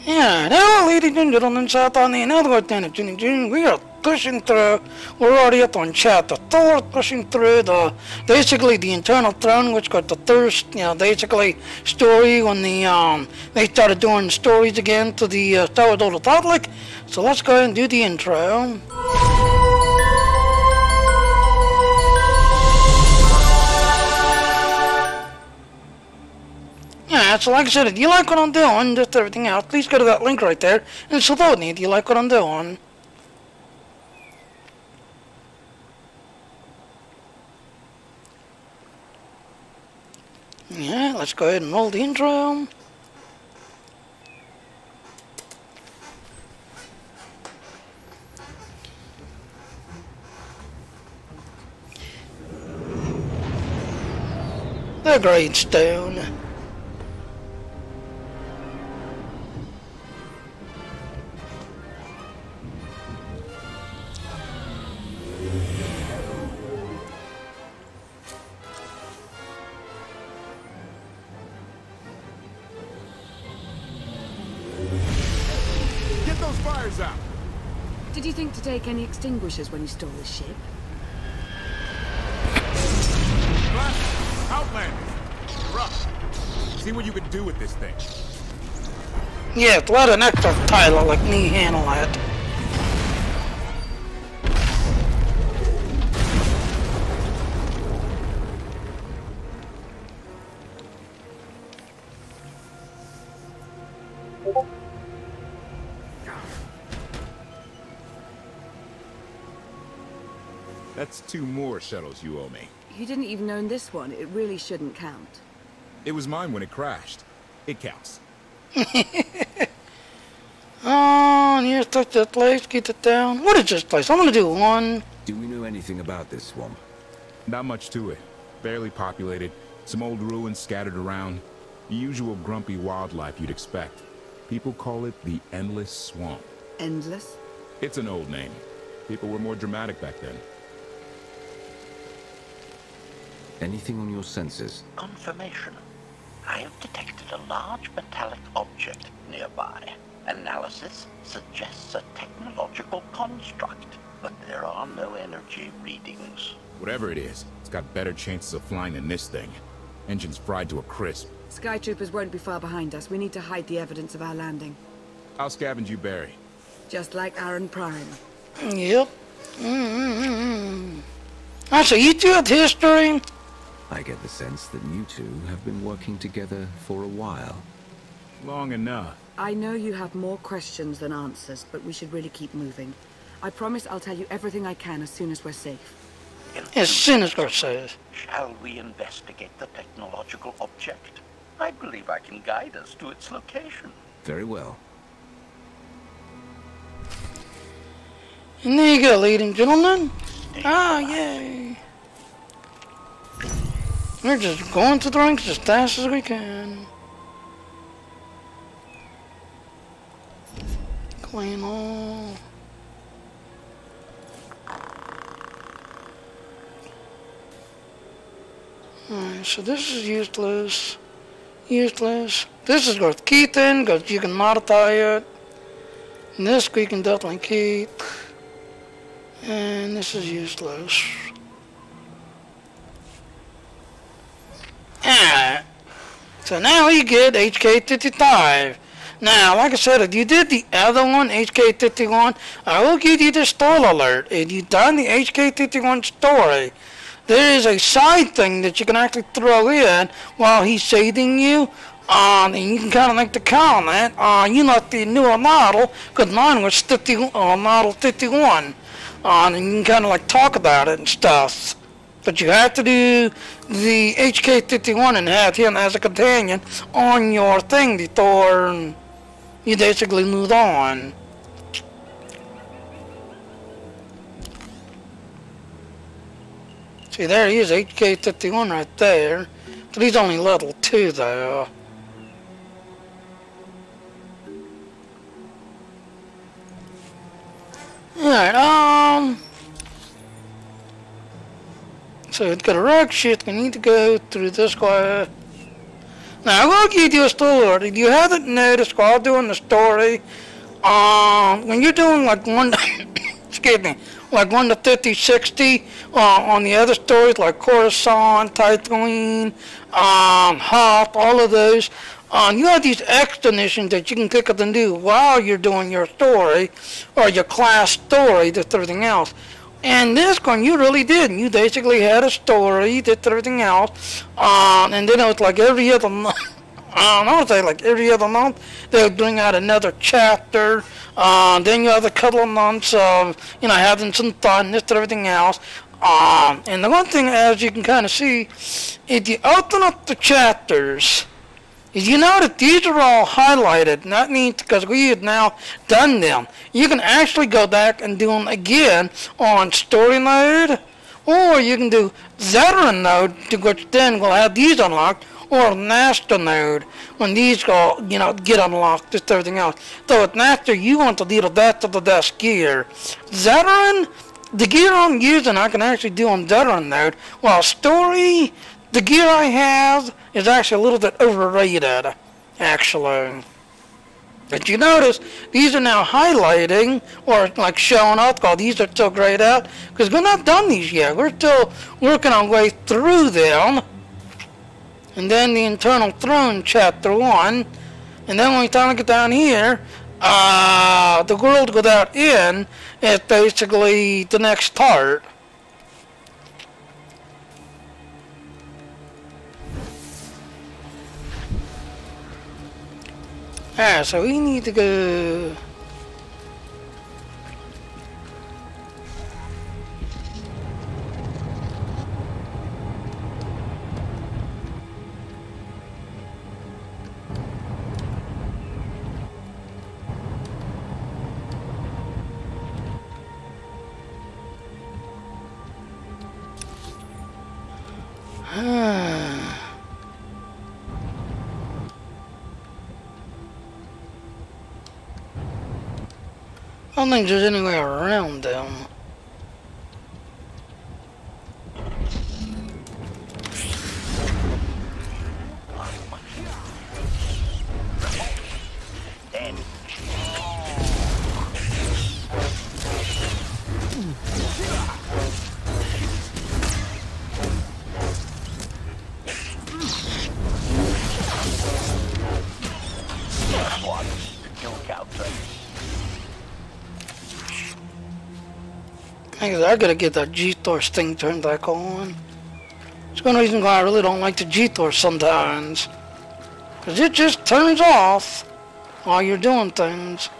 Yeah, now, ladies and gentlemen, sat on the another Lieutenant June. We are pushing through. We're already up on chapter 4, pushing through the basically the internal throne, which got the thirst, basically story when they started doing stories again to the Tower of the Republic. So let's go ahead and do the intro. Yeah, so like I said, if you like what I'm doing, just everything else, please go to that link right there and support me if you like what I'm doing. Yeah, let's go ahead and roll the intro. The Great Stone. Out. Did you think to take any extinguishers when you stole the ship? Outlander! You're up. See what you can do with this thing. Yeah, let an extra title like me handle it. That's 2 more shuttles you owe me. You didn't even own this one. It really shouldn't count. It was mine when it crashed. It counts. Oh, yeah, touch that place, get it down. What is this place? I'm gonna do one. Do we know anything about this swamp? Not much to it. Barely populated. Some old ruins scattered around. The usual grumpy wildlife you'd expect. People call it the Endless Swamp. Endless? It's an old name. People were more dramatic back then. Anything on your sensors? Confirmation. I have detected a large metallic object nearby. Analysis suggests a technological construct, but there are no energy readings. Whatever it is, it's got better chances of flying than this thing. Engine's fried to a crisp. Sky troopers won't be far behind us. We need to hide the evidence of our landing. I'll scavenge you, Barry. Just like Aaron Prime. Yep. So you two have history? I get the sense that you two have been working together for a while. Long enough. I know you have more questions than answers, but we should really keep moving. I promise I'll tell you everything I can as soon as we're safe. As soon as we're safe. Shall we investigate the technological object? I believe I can guide us to its location. Very well. And there you go, ladies and gentlemen. Yay. We're just going through the ranks as fast as we can. Clean all. Alright, so this is useless. Useless. This is worth keeping because you can modify it. And this we can definitely keep. And this is useless. Alright. So now you get HK55. Now, like I said, if you did the other one, HK51, I will give you the spoiler alert. If you've done the HK51 story, there is a side thing that you can actually throw in while he's saving you. And you can kind of make the comment, you like the newer model, because mine was model 51. And you can kind of like talk about it and stuff. But you have to do the HK51 and have him as a companion on your thing before you basically move on. See, there he is, HK51 right there. But he's only level 2 though. Alright, so it's got a rock shit, we need to go through this way. Now, I will give you a story. If you haven't noticed while doing the story, when you're doing like one, excuse me, like 1 to 50, 60, on the other stories like Coruscant, Tatooine, Hoth, all of those, you have these extra missions that you can pick up and do while you're doing your story, or your class story, that's everything else. And this one, you really didn't. You basically had a story, did everything else, and then it was like every other month. I would say like every other month, they would bring out another chapter. Then you have a couple of months of, having some fun, this and everything else. And the one thing, as you can kind of see, if you open up the chapters, you know that these are all highlighted, and that means because we have now done them. You can actually go back and do them again on story mode, or you can do veteran mode, which then will have these unlocked, or master mode, when these go, get unlocked, just everything else. So with master, you want to do the best of the best gear. Veteran, the gear I'm using, I can actually do on veteran mode, while story, the gear I have is actually a little bit overrated, actually. But you notice, these are now highlighting, or like showing up, these are still grayed out, because we're not done these yet. We're still working our way through them. And then the Internal Throne, Chapter 1. And then when we finally get down here, the World Without End is basically the next part. Alright, so we need to go... I don't think there's any way around them. I gotta get that G-Force thing turned back on. It's one reason why I really don't like the G-Force sometimes. Because it just turns off while you're doing things.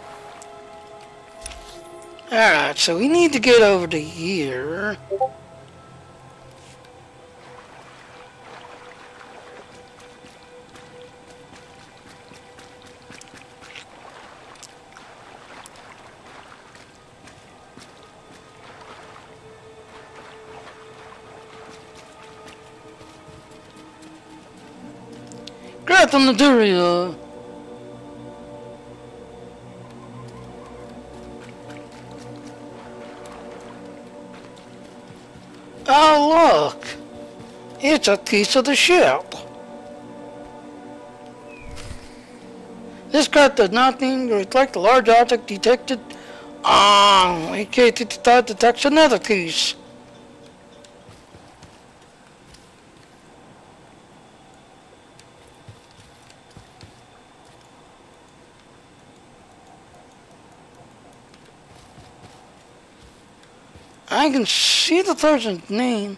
Alright, so we need to get over to here. Grab the material. Oh look, it's a piece of the ship. This craft does not seem to reflect a large object detected. AK-55 detects another piece. I can see the person's name,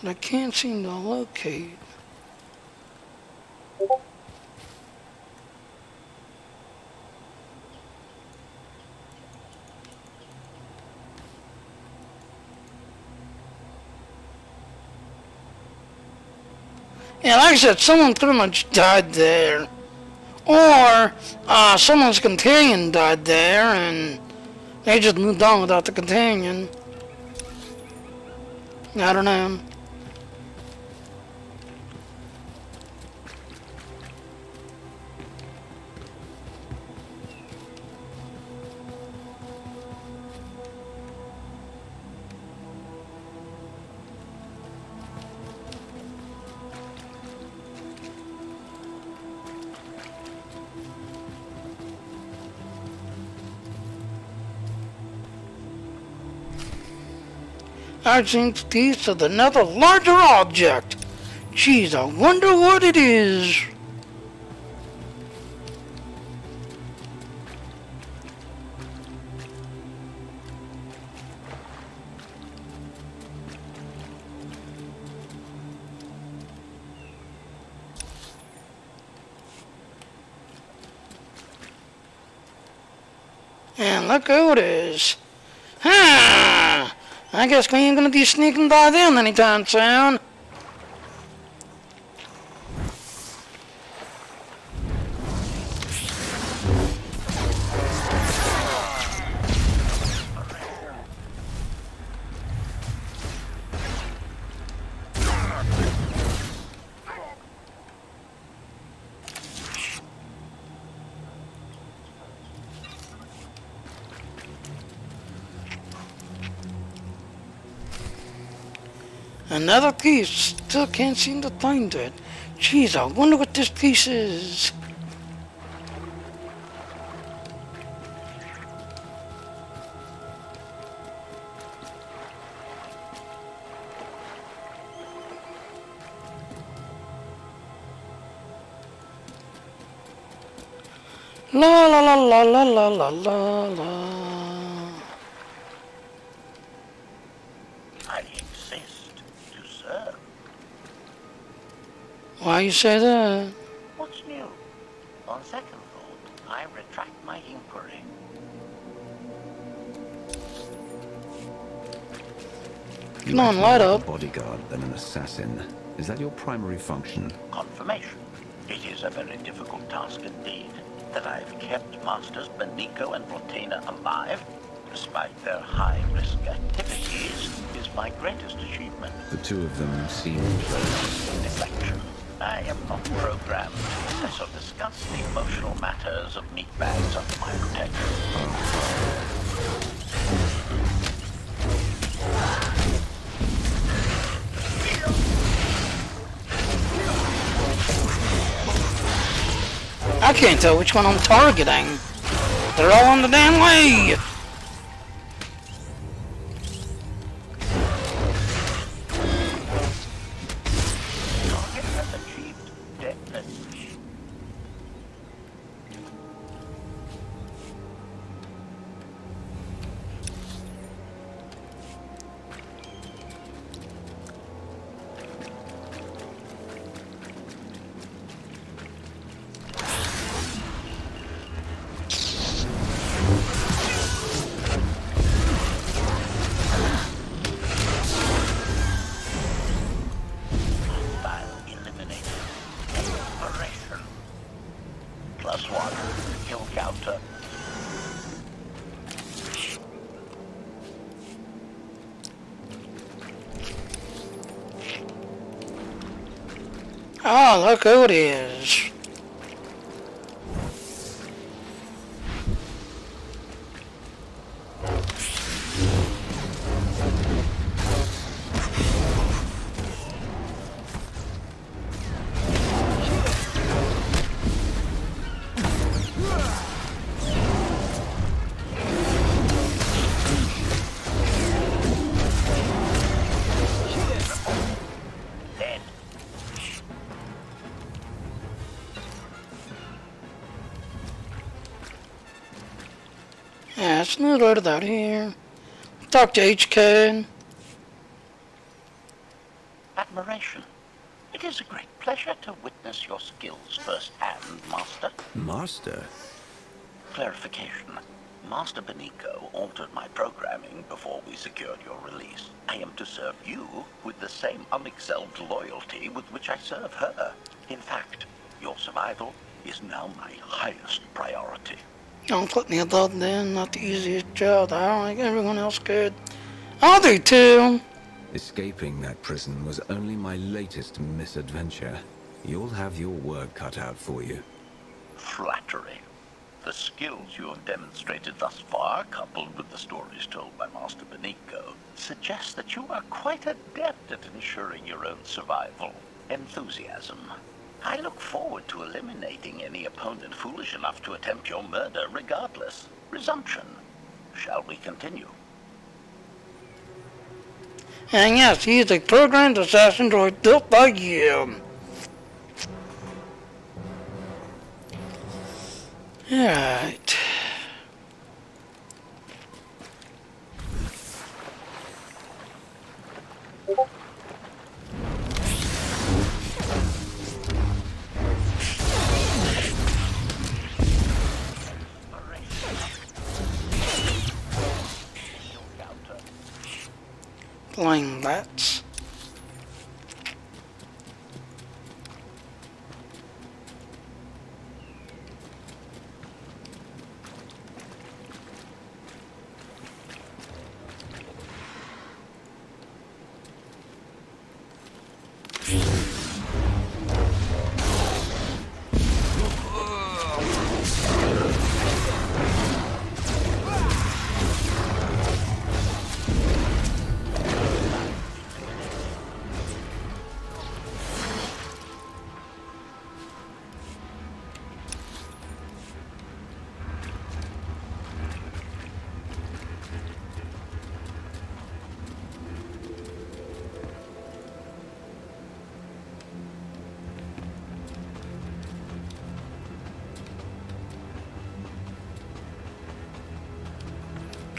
but I can't seem to locate. Yeah, like I said, someone pretty much died there. Or, someone's companion died there, and they just moved on without the companion. I don't know. I've seen the teeth of another larger object. Geez, I wonder what it is. And look who it is. I guess we ain't gonna be sneaking by them anytime soon. Another piece. Still can't seem to find it. Jeez, I wonder what this piece is. La la la la la la la la la. I exist to serve. Why you say that? What's new? On second thought, I retract my inquiry. Come on, light up. A bodyguard than an assassin. Is that your primary function? Confirmation. It is a very difficult task indeed. That I've kept Masters Benico and Rotena alive, despite their high-risk activities, is my greatest achievement. The two of them seem Deflection. I am not programmed to assess or discuss the emotional matters of meatbags under my protection. I can't tell which one I'm targeting. They're all on the damn way. Target has achieved deadness. +1 kill counter. Oh, look who it is. Yeah, it's not loaded out here. Talk to HK. Admiration. It is a great pleasure to witness your skills firsthand, Master. Master? Clarification. Master Benico altered my programming before we secured your release. I am to serve you with the same unexcelled loyalty with which I serve her. In fact, your survival is now my highest priority. Don't put me above them, not the easiest job. I don't think everyone else could. I'll do too. Escaping that prison was only my latest misadventure. You'll have your work cut out for you. Flattery. The skills you have demonstrated thus far, coupled with the stories told by Master Benico, suggest that you are quite adept at ensuring your own survival. Enthusiasm. I look forward to eliminating any opponent foolish enough to attempt your murder regardless. Resumption. Shall we continue? And yes, he is a programmed assassin droid built by you. Alright. Flying bats.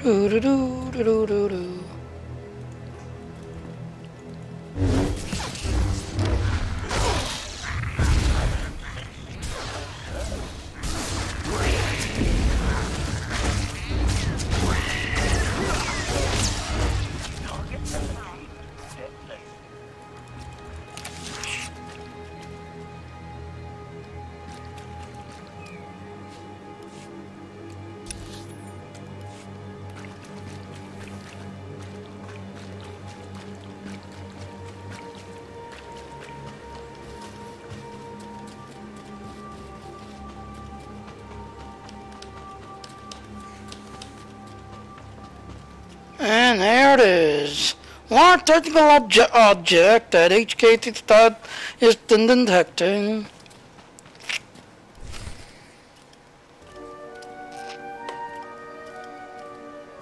Do do do do do do do. And there it is. One technical object that HK is detecting.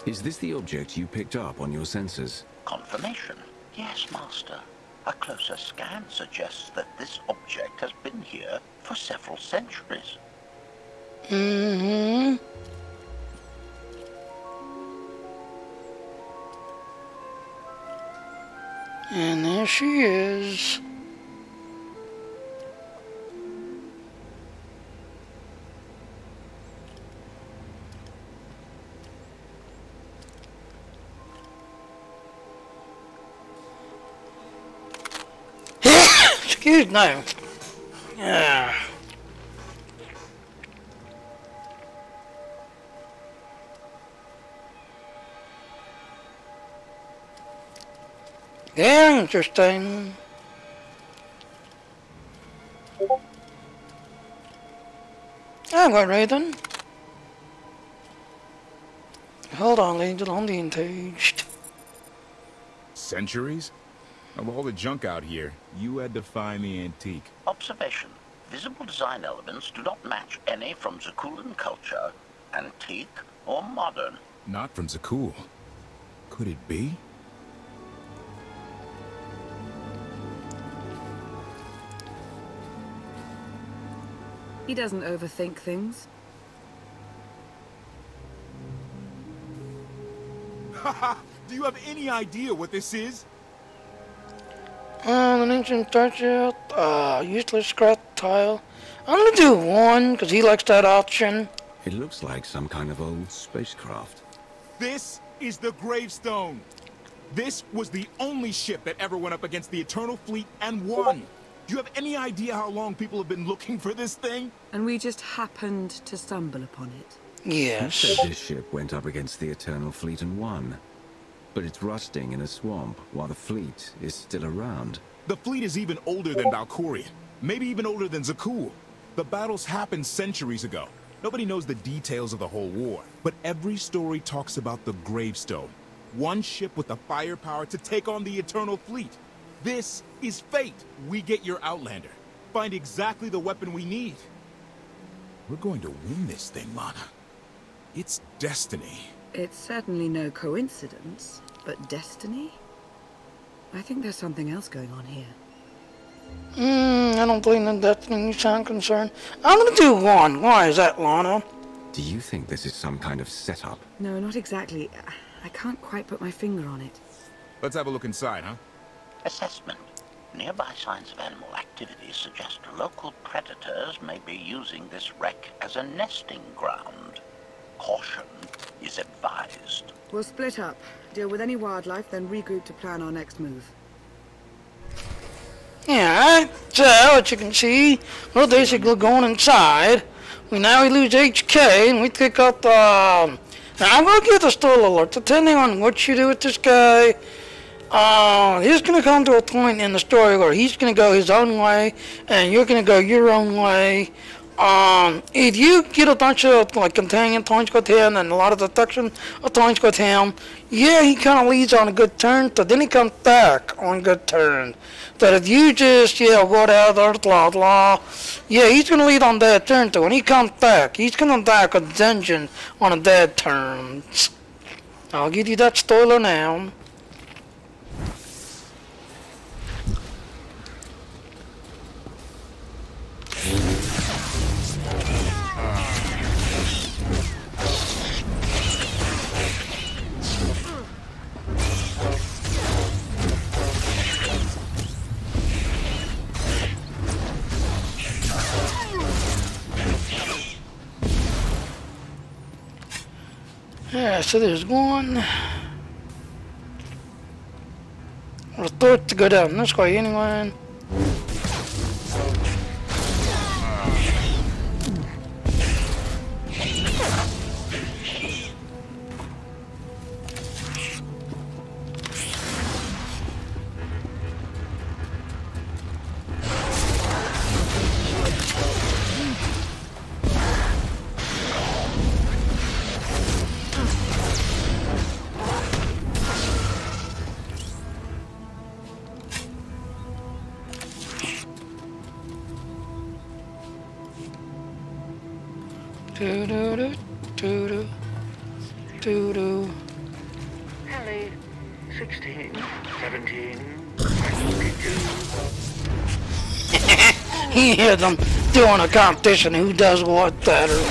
Is this the object you picked up on your sensors? Confirmation. Yes, Master. A closer scan suggests that this object has been here for several centuries. Mm-hmm. And there she is. Excuse me. Yeah. Very interesting. I'm quite ready then. Hold on, Angel, I'm being engaged. Centuries? Of all the junk out here, you had to find the antique. Observation. Visible design elements do not match any from Zakuulan culture, antique or modern. Not from Zakuul. Could it be? He doesn't overthink things. Haha! Do you have any idea what this is? An ancient statue, useless scrap tile. I'm gonna do one, because he likes that option. It looks like some kind of old spacecraft. This is the gravestone. This was the only ship that ever went up against the Eternal Fleet and won. Do you have any idea how long people have been looking for this thing? And we just happened to stumble upon it. Yes. You said this ship went up against the Eternal Fleet and won. But it's rusting in a swamp while the fleet is still around. The fleet is even older than Valkyrian. Maybe even older than Zakuul. The battles happened centuries ago. Nobody knows the details of the whole war. But every story talks about the gravestone. One ship with the firepower to take on the Eternal Fleet. This is fate. We get your Outlander. Find exactly the weapon we need. We're going to win this thing, Lana. It's destiny. It's certainly no coincidence, but destiny? I think there's something else going on here. I don't believe in that thing you sound concerned. I'm gonna do one. Why is that, Lana? Do you think this is some kind of setup? No, not exactly. I can't quite put my finger on it. Let's have a look inside, huh? Assessment. Nearby signs of animal activity suggest local predators may be using this wreck as a nesting ground. Caution is advised. We'll split up, deal with any wildlife, then regroup to plan our next move. Yeah, so what you can see, we're basically going inside. We lose HK and we pick up now I'm gonna give the spoiler alert. Depending on what you do with this guy, he's gonna come to a point in the story where he's gonna go his own way and you're gonna go your own way. If you get a bunch of like companion points with him and a lot of deduction points with him, yeah, he kind of leads on a good turn, but then he comes back on good turn. But if you just, go out there, blah, blah, yeah, he's going to lead on bad turn too. When he comes back, he's coming back with vengeance on a bad turn. I'll give you that spoiler now. Yeah, so there's one. I thought to go down this way anyway. Ellie, 16, 17, 22. He hears them doing a competition who does what better.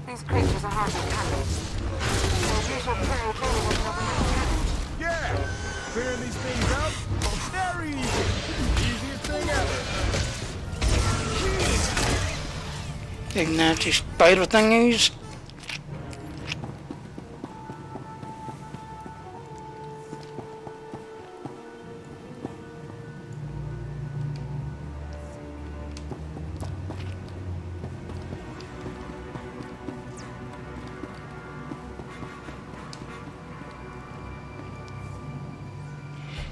These creatures are hardly coming. Their usual prey clearly doesn't have enough damage. Yeah! Clearing these things out? Very easy. Easiest thing ever. Big nasty spider thingies.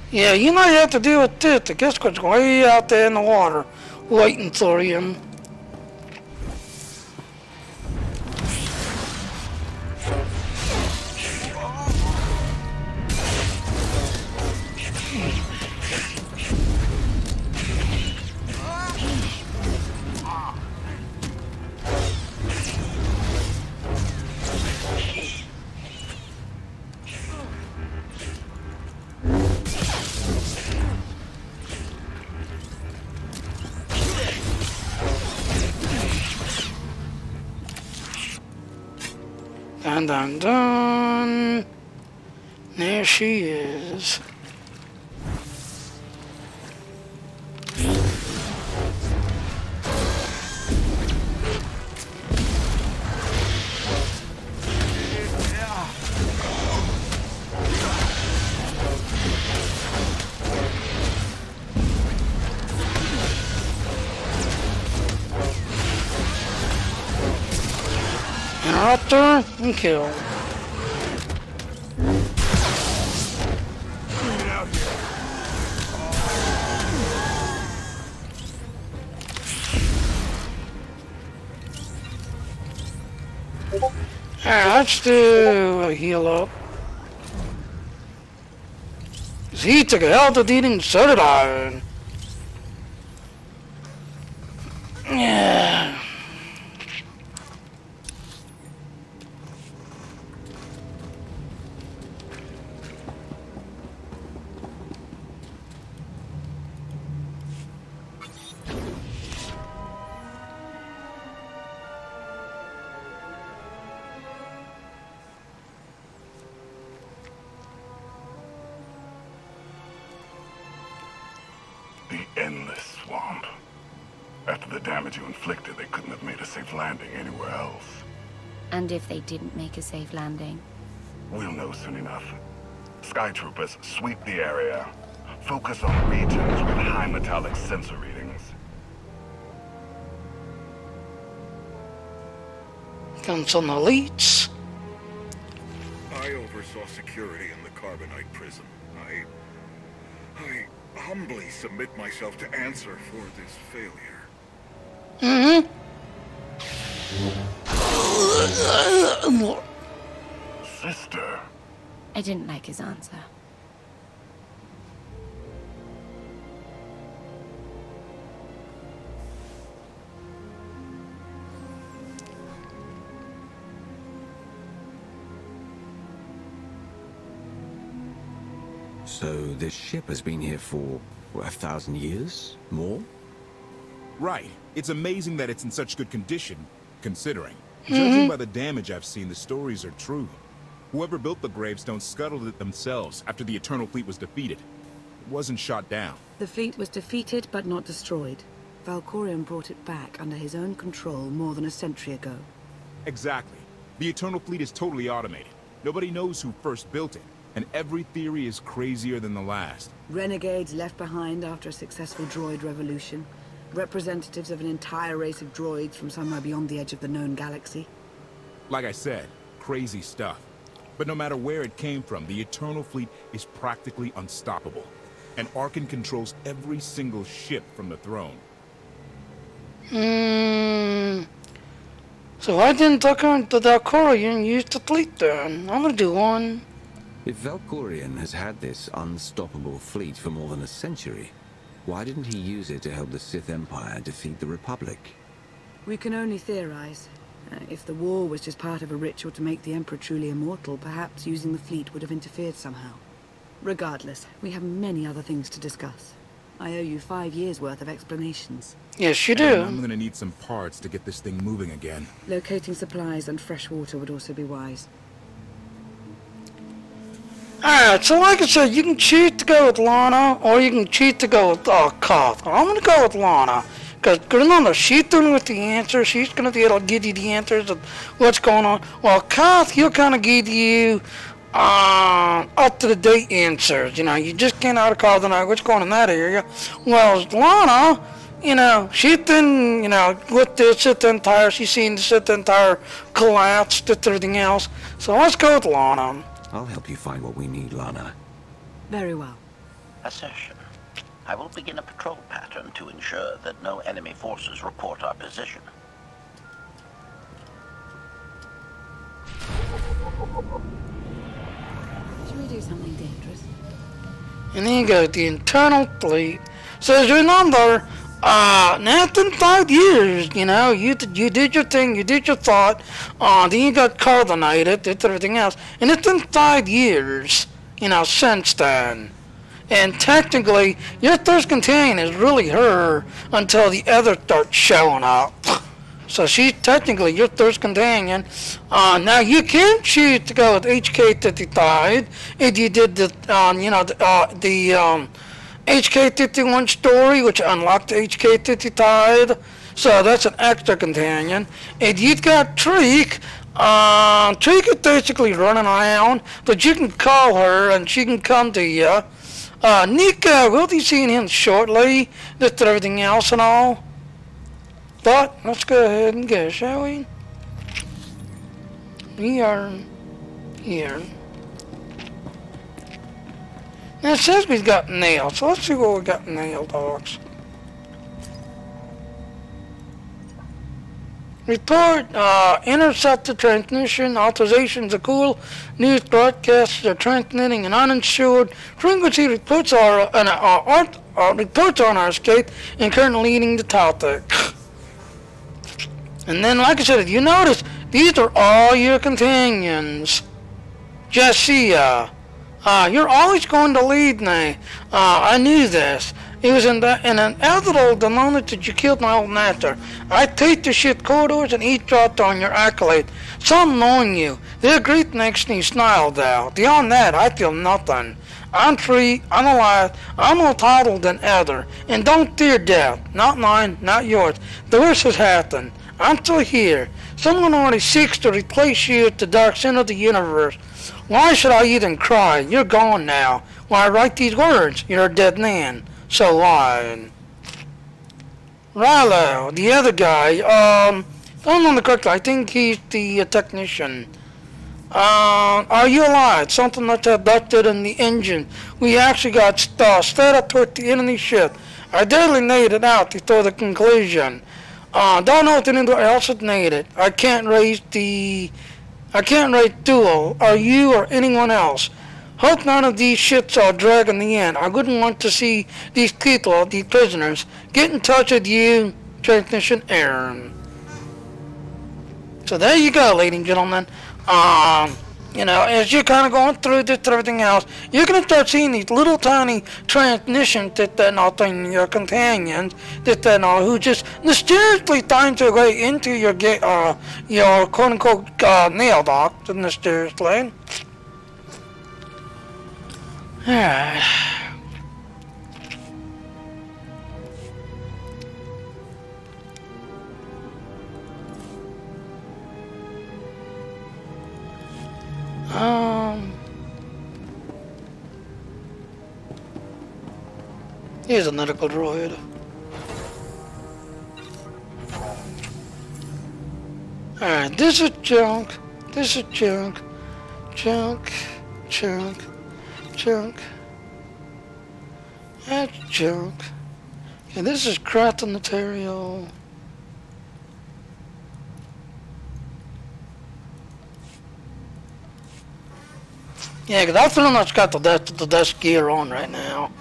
Yeah, you know you have to deal with this. The guess what's way out there in the water, waiting for you. Dun dun dun. There she is. Interrupter and kill. Alright, let's do a heal up. 'Cause he took a hell of a beating, and so did I. Yeah. The endless swamp. After the damage you inflicted, they couldn't have made a safe landing anywhere else. And if they didn't make a safe landing? We'll know soon enough. Sky troopers sweep the area. Focus on regions with high metallic sensor readings. Comes some elites. I oversaw security in the Carbonite prison. I humbly submit myself to answer for this failure. Sister. I didn't like his answer. So this ship has been here for, what, 1,000 years? More? Right. It's amazing that it's in such good condition, considering. Judging by the damage I've seen, the stories are true. Whoever built the gravestone scuttled it themselves after the Eternal Fleet was defeated. It wasn't shot down. The fleet was defeated but not destroyed. Valkorion brought it back under his own control more than a century ago. Exactly. The Eternal Fleet is totally automated. Nobody knows who first built it, and every theory is crazier than the last. Renegades left behind after a successful droid revolution. Representatives of an entire race of droids from somewhere beyond the edge of the known galaxy. Like I said, crazy stuff. But no matter where it came from, the Eternal Fleet is practically unstoppable. And Arkan controls every single ship from the throne. So why didn't the Valkorion use the fleet then? I'm gonna do one. If Valkorion has had this unstoppable fleet for more than a century, why didn't he use it to help the Sith Empire defeat the Republic? We can only theorize. If the war was just part of a ritual to make the Emperor truly immortal, perhaps using the fleet would have interfered somehow. Regardless, we have many other things to discuss. I owe you 5 years' worth of explanations. Yes, you do. And I'm gonna need some parts to get this thing moving again. Locating supplies and fresh water would also be wise. Alright, so like I said, you can choose to go with Lana, or you can choose to go with Koth. I'm gonna go with Lana. Because remember, she's doing with the answers. She's gonna be able to give you the answers of what's going on. While Koth, he'll kind of give you up-to-the-date answers. You know, you just can't out of call to know what's going on in that area. Well, Lana, you know, she's been, you know, with the Sith Empire. She's seen the Sith Empire collapse, and everything else. So let's go with Lana. I'll help you find what we need, Lana. Very well. Assertion. I will begin a patrol pattern to ensure that no enemy forces report our position. Should we do something dangerous? And then you got the Eternal Fleet. So as you remember, nothing 5 years, you know, you did your thing, you did your thought, then you got carbonated, did everything else, and it's been 5 years, you know, since then. And technically, your thirst companion is really her until the other starts showing up. So she's technically your thirst companion. Now you can choose to go with HK-55 if you did the, you know, the HK-51 story, which unlocked HK-55. So that's an extra companion. And you've got Treek. Treek is basically running around, but you can call her and she can come to you. Nika, we'll be seeing him shortly, just everything else and all. But let's go ahead and go, shall we? We are here. Now it says we've got nails, so let's see what we got in nail dogs. Report, intercepted transmission, authorizations are cool, news broadcasts are transmitting an uninsured frequency reports reports on our escape and currently leading the topic. And then, like I said, you notice, these are all your companions. Jessia, you're always going to lead me. I knew this. It was in an elder the moment that you killed my old master. I take the shit corridors and eavesdropped on your accolade. Some knowing you. Their great makes me smile thou. Beyond that, I feel nothing. I'm free, I'm alive, I'm more titled than ever. And don't fear death. Not mine, not yours. The worst has happened. I'm still here. Someone already seeks to replace you at the dark center of the universe. Why should I even cry? You're gone now. Why write these words? You're a dead man. So why? Rilo, the other guy, don't know the correct, I think he's the technician. Are you alive? Something must have busted in the engine. We actually got sped up toward the enemy ship. I detonated out before the conclusion. Don't know if anyone else has made it. I can't raise duel, or you or anyone else. Hope none of these ships are dragging the end. I wouldn't want to see these people, these prisoners, get in touch with you, transmission Aaron. So there you go, ladies and gentlemen. You know, as you're kind of going through this and everything else, you're going to start seeing these little tiny transmissions that your companions, who just mysteriously find their way into your quote-unquote mailbox, mysteriously. Alright. Here's a medical droid. Alright, this is junk. This is junk. Junk. Junk. Junk. That's junk. Okay, this is craft material. Yeah, because I've pretty much got the desk gear on right now.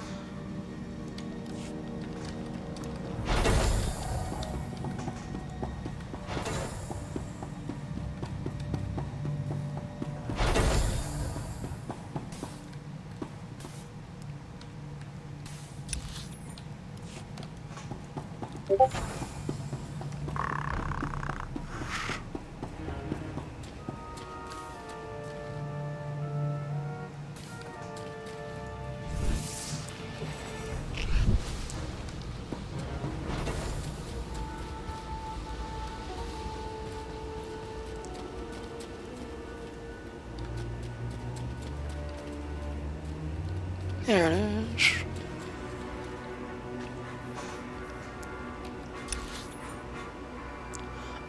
There it is.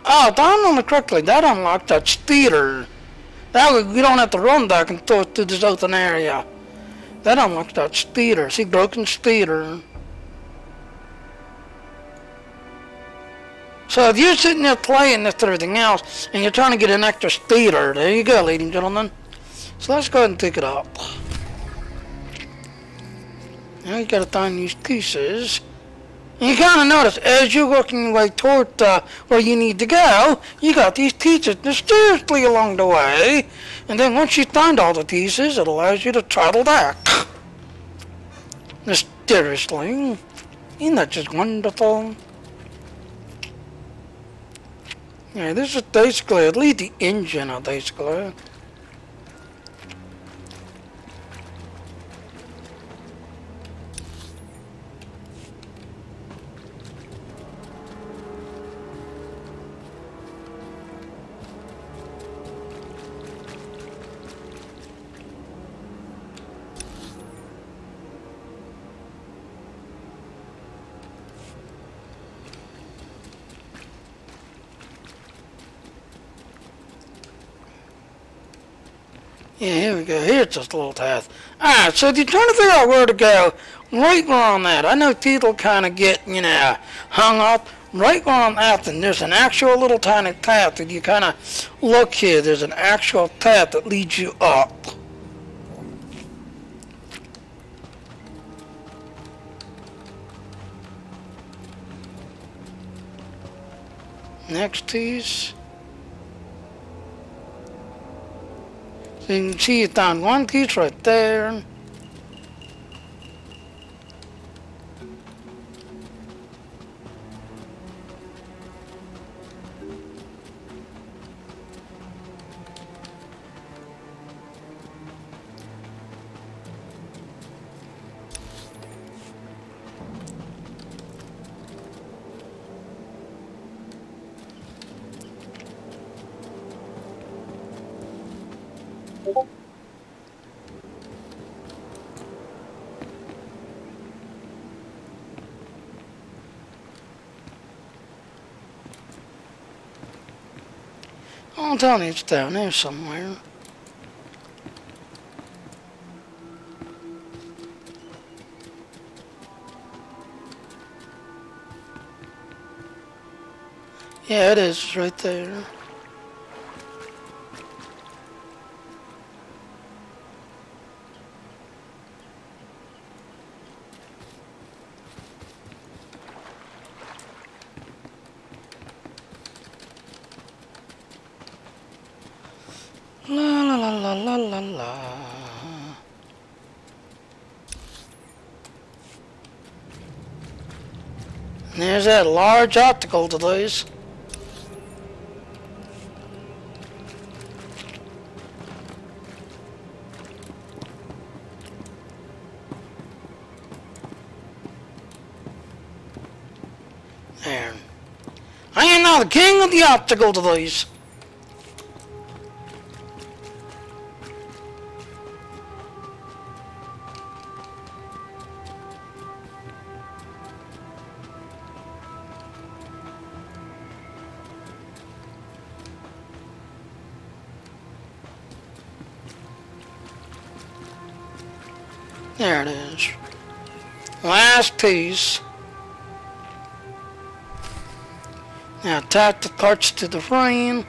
Oh, if I remember correctly, that unlocked that speeder. That way we don't have to run back and forth through this open area. That unlocks that speeder. See, broken speeder. So if you're sitting there playing this and everything else, and you're trying to get an extra speeder, there you go, ladies and gentlemen. So let's go ahead and pick it up. Now you gotta find these pieces. And you kind of notice, as you're working your way toward where you need to go, you got these pieces mysteriously along the way. And then once you find all the pieces, it allows you to travel back. Mysteriously. Isn't that just wonderful? Yeah, this is basically, at least the engine of basically. Yeah, here we go. Here's just a little path. Alright, so if you're trying to figure out where to go, right where I'm at. I know people kind of get, you know, hung up right where I'm at, then there's an actual little tiny path. If you kind of look here, there's an actual path that leads you up. Next piece. So you can see it down one piece right there. I'm telling you, it's down there somewhere. Yeah, it is. It's right there. La la la la la la la. And there's that large optical device. There. I am now the king of the optical device. There it is. Last piece. Now attach the parts to the frame,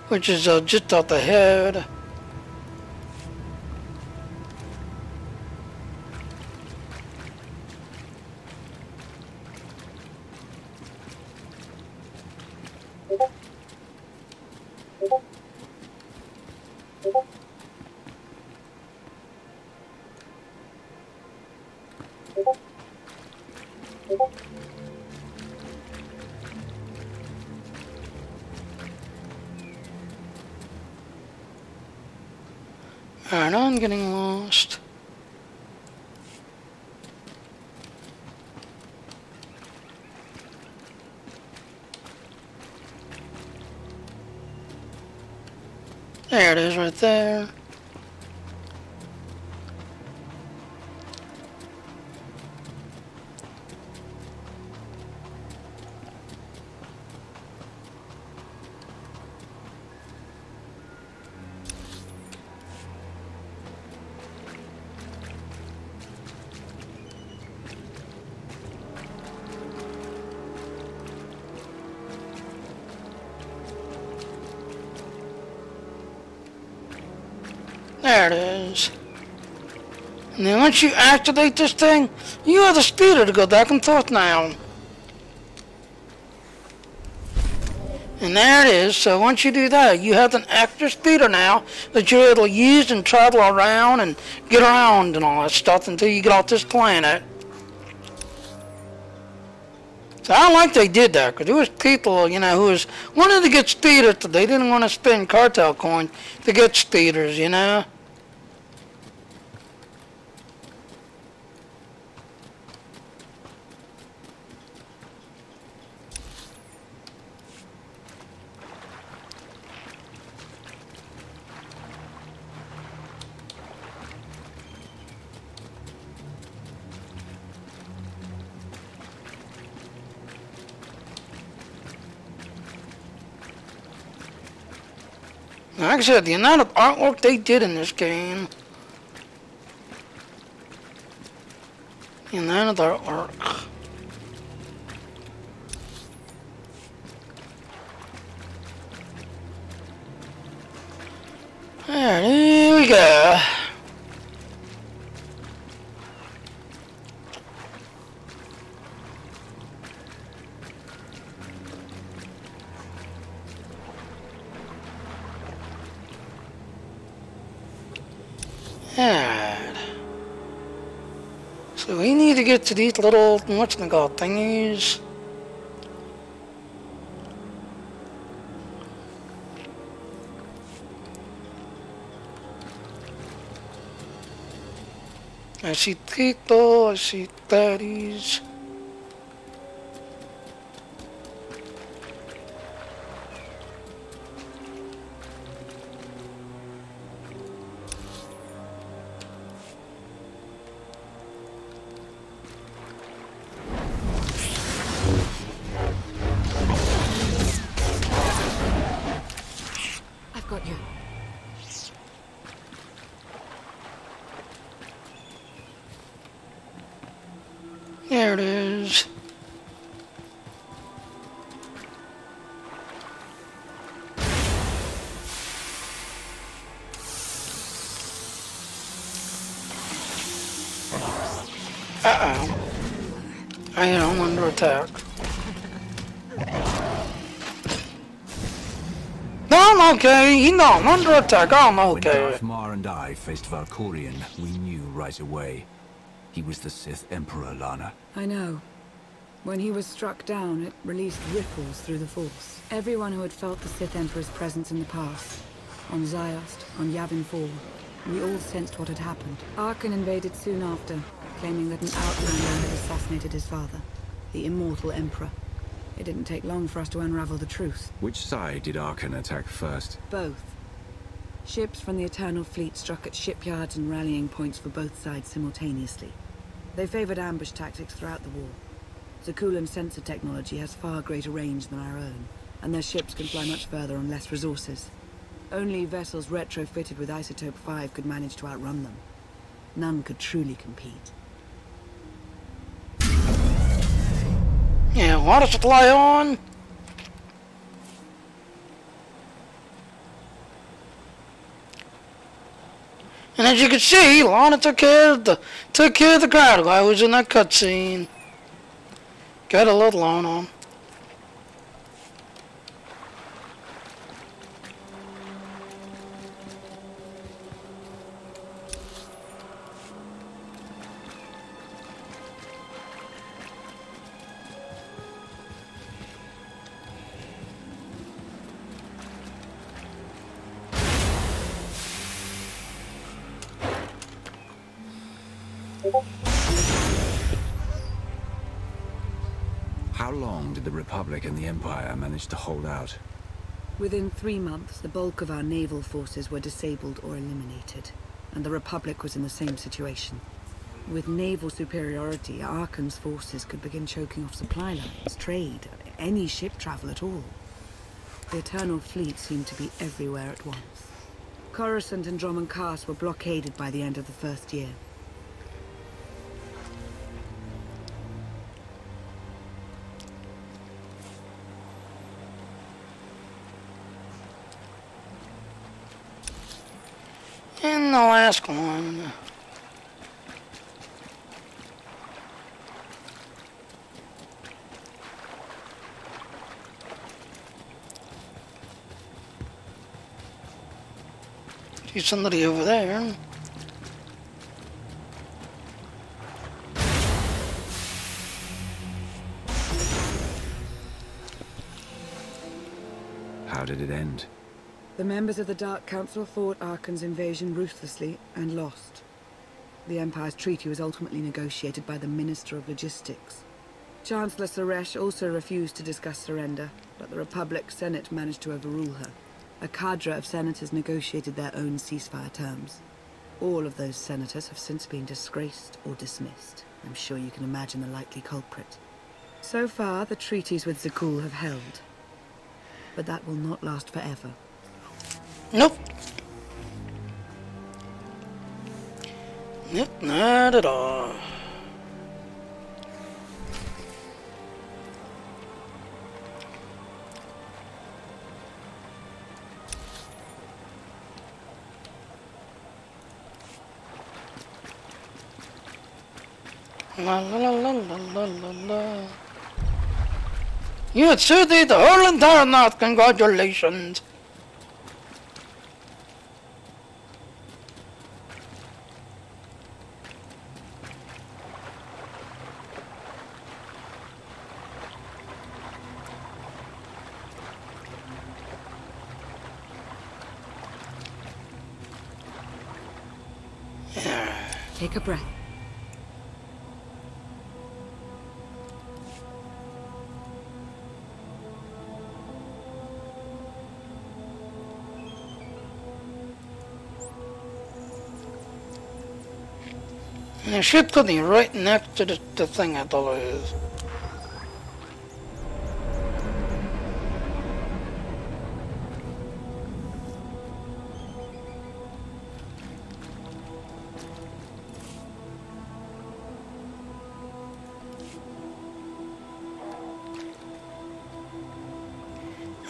which is just off the head. Alright, I'm getting lost. There it is right there. There it is. And then once you activate this thing, you have the speeder to go back and forth now. And there it is. So once you do that, you have an extra speeder now that you're able to use and travel around and get around and all that stuff until you get off this planet. So I like they did that, because there was people, you know, who wanted to get speeders, but they didn't want to spend cartel coin to get speeders, you know. Like I said, the amount of artwork they did in this game. The amount of artwork. Alright, here we go. Alright. So we need to get to these little, whatchamacallit thingies. I see Tito, I see daddies. I've got you. There it is. Uh-oh. I am under attack. No, I'm okay. No, I'm under attack. I'm When okay. Darth Mar and I faced Valkorion, we knew right away. He was the Sith Emperor, Lana. I know. When he was struck down, it released ripples through the Force. Everyone who had felt the Sith Emperor's presence in the past, on Ziost, on Yavin 4, we all sensed what had happened. Arkan invaded soon after, claiming that an outlander had assassinated his father, the immortal Emperor. It didn't take long for us to unravel the truth. Which side did Arkan attack first? Both. Ships from the Eternal Fleet struck at shipyards and rallying points for both sides simultaneously. They favored ambush tactics throughout the war. Zakulan's sensor technology has far greater range than our own, and their ships can fly much further on less resources. Only vessels retrofitted with Isotope 5 could manage to outrun them. None could truly compete. Yeah, water supply on. And as you can see, Lana took care of the crowd while I was in that cutscene. Got a little on him. How long did the Republic and the Empire manage to hold out? Within 3 months, the bulk of our naval forces were disabled or eliminated, and the Republic was in the same situation. With naval superiority, Arkan's forces could begin choking off supply lines, trade, any ship travel at all. The Eternal Fleet seemed to be everywhere at once. Coruscant and Dromund Kaas were blockaded by the end of the first year. And the last one. See somebody over there. How did it end? The members of the Dark Council fought Arkan's invasion ruthlessly and lost. The Empire's treaty was ultimately negotiated by the Minister of Logistics. Chancellor Suresh also refused to discuss surrender, but the Republic Senate managed to overrule her. A cadre of senators negotiated their own ceasefire terms. All of those senators have since been disgraced or dismissed. I'm sure you can imagine the likely culprit. So far, the treaties with Zakul have held. But that will not last forever. Nope. Nope, not at all. La la la la la la la la. You had suited the whole entire North. Congratulations. Take a breath. And the ship could be right next to the thing I thought it is.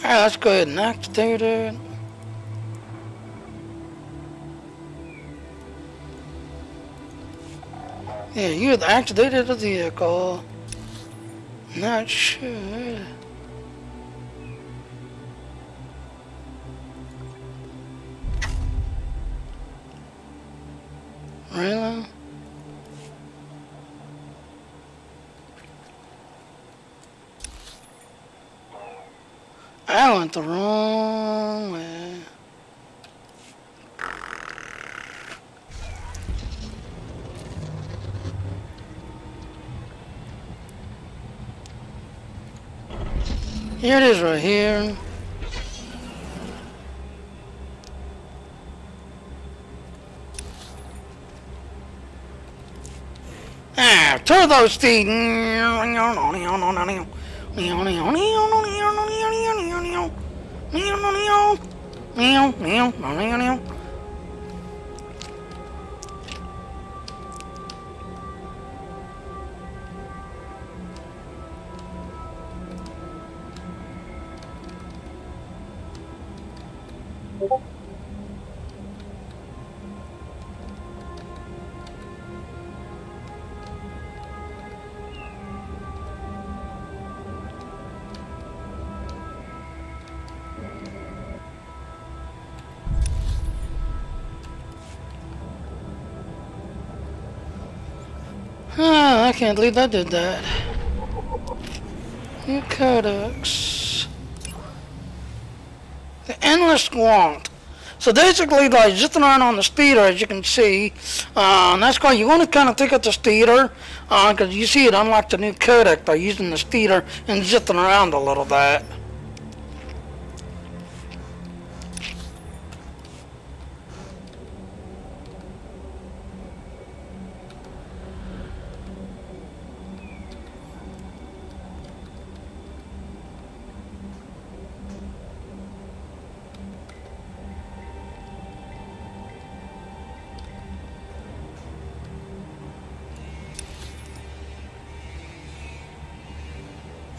Alright, let's go ahead and activate it. Yeah, you had activated the vehicle. Not sure. Really? I went the wrong way. Here it is right here. Ah, turbo speed. Ah, I can't believe I did that. New codex. The endless want. So basically, like, just around on the speeder, as you can see, and that's why you want to kind of take out the speeder, because you see it unlock the new codec by using the speeder and zipping around a little bit.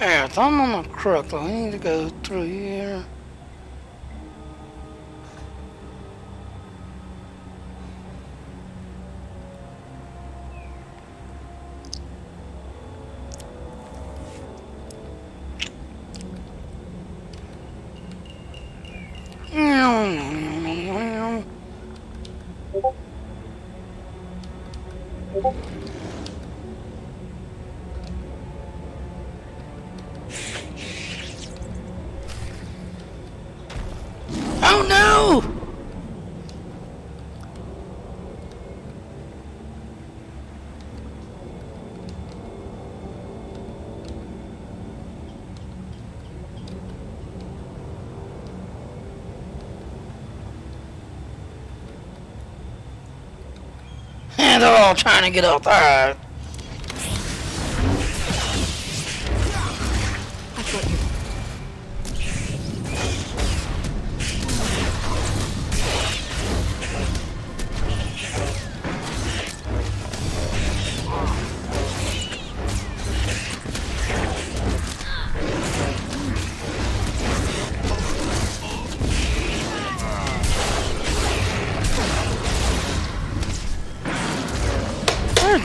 Yeah, if I'm on the crook, I need to go through here. Oh no! And they're all trying to get up. Alright. I've got you.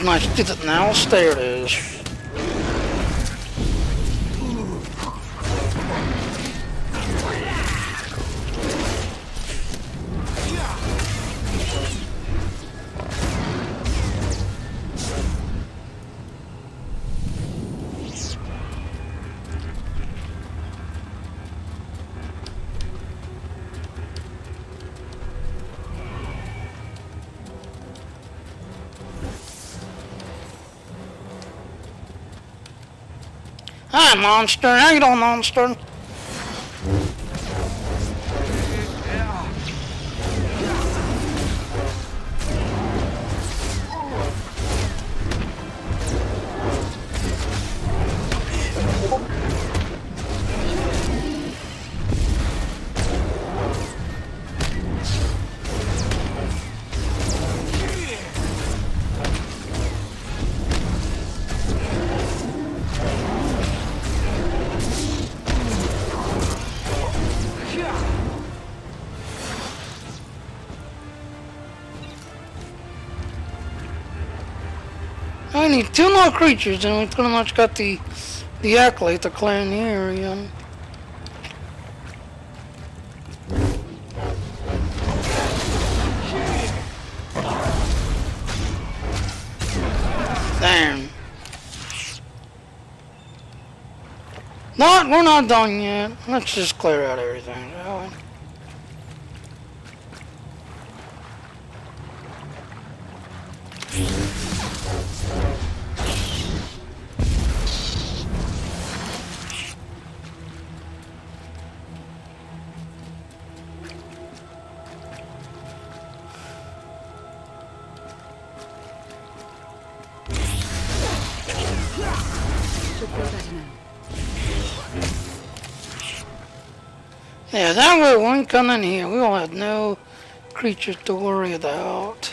Nice, did it now. There it is. Hi, monster. How you doing, monster? I need 2 more creatures and we pretty much got the accolade to clear in the area. Damn. No, we're not done yet. Let's just clear out everything, shall we? Yeah, that way when we come in here, we will have no creatures to worry about.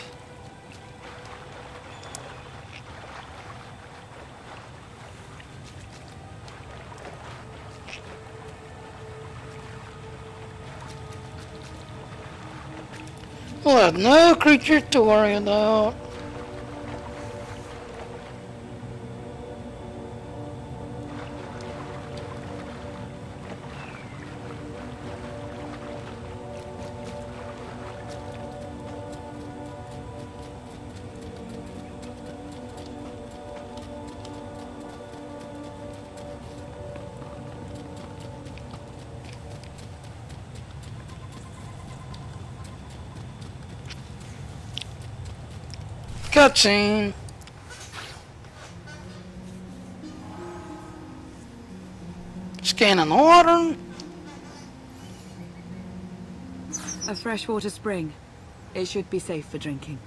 We'll have no creatures to worry about. Cutscene. Scanning the water. A freshwater spring. It should be safe for drinking.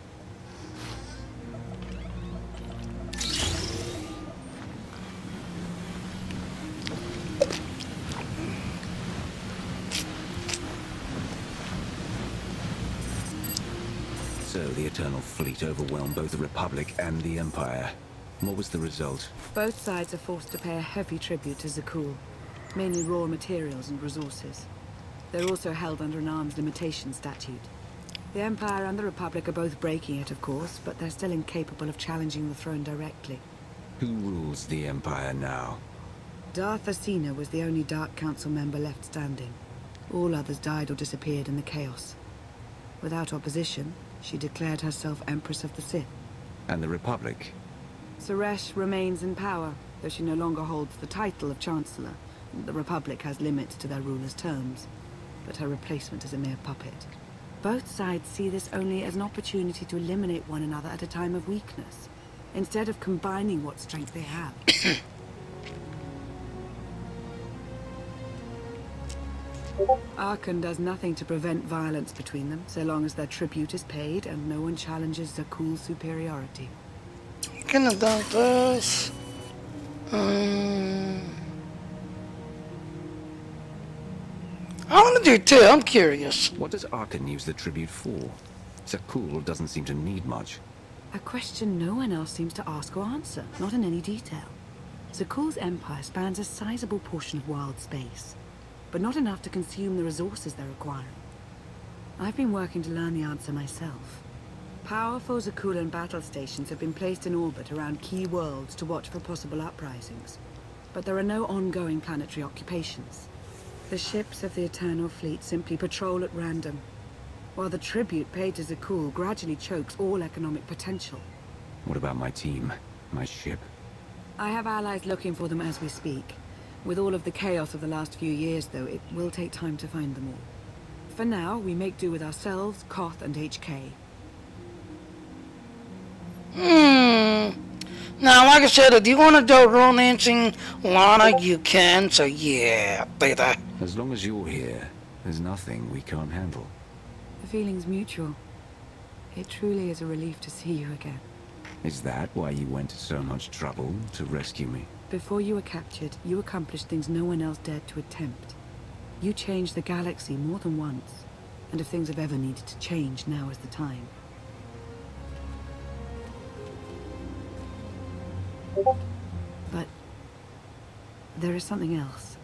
So the Eternal Fleet overwhelmed both the Republic and the Empire. What was the result? Both sides are forced to pay a heavy tribute to Zakul, mainly raw materials and resources. They're also held under an arms limitation statute. The Empire and the Republic are both breaking it, of course, but they're still incapable of challenging the throne directly. Who rules the Empire now? Darth Asina was the only Dark Council member left standing. All others died or disappeared in the chaos. Without opposition, she declared herself Empress of the Sith. And the Republic? Suresh remains in power, though she no longer holds the title of Chancellor. The Republic has limits to their ruler's terms, but her replacement is a mere puppet. Both sides see this only as an opportunity to eliminate one another at a time of weakness, instead of combining what strength they have. Arkan does nothing to prevent violence between them, so long as their tribute is paid and no one challenges Zakul's superiority. Can have done this. I want to do too, I'm curious. What does Arkan use the tribute for? Zakul doesn't seem to need much. A question no one else seems to ask or answer, not in any detail. Zakul's empire spans a sizable portion of wild space, but not enough to consume the resources they're acquiring. I've been working to learn the answer myself. Powerful Zakulan battle stations have been placed in orbit around key worlds to watch for possible uprisings. But there are no ongoing planetary occupations. The ships of the Eternal Fleet simply patrol at random, while the tribute paid to Zakul gradually chokes all economic potential. What about my team? My ship? I have allies looking for them as we speak. With all of the chaos of the last few years, though, it will take time to find them all. For now, we make do with ourselves, Koth, and HK. Now, like I said, if you want to do romancing Lana, you can, so yeah, play that. As long as you're here, there's nothing we can't handle. The feeling's mutual. It truly is a relief to see you again. Is that why you went to so much trouble to rescue me? Before you were captured, you accomplished things no one else dared to attempt. You changed the galaxy more than once, and if things have ever needed to change, now is the time. But there is something else.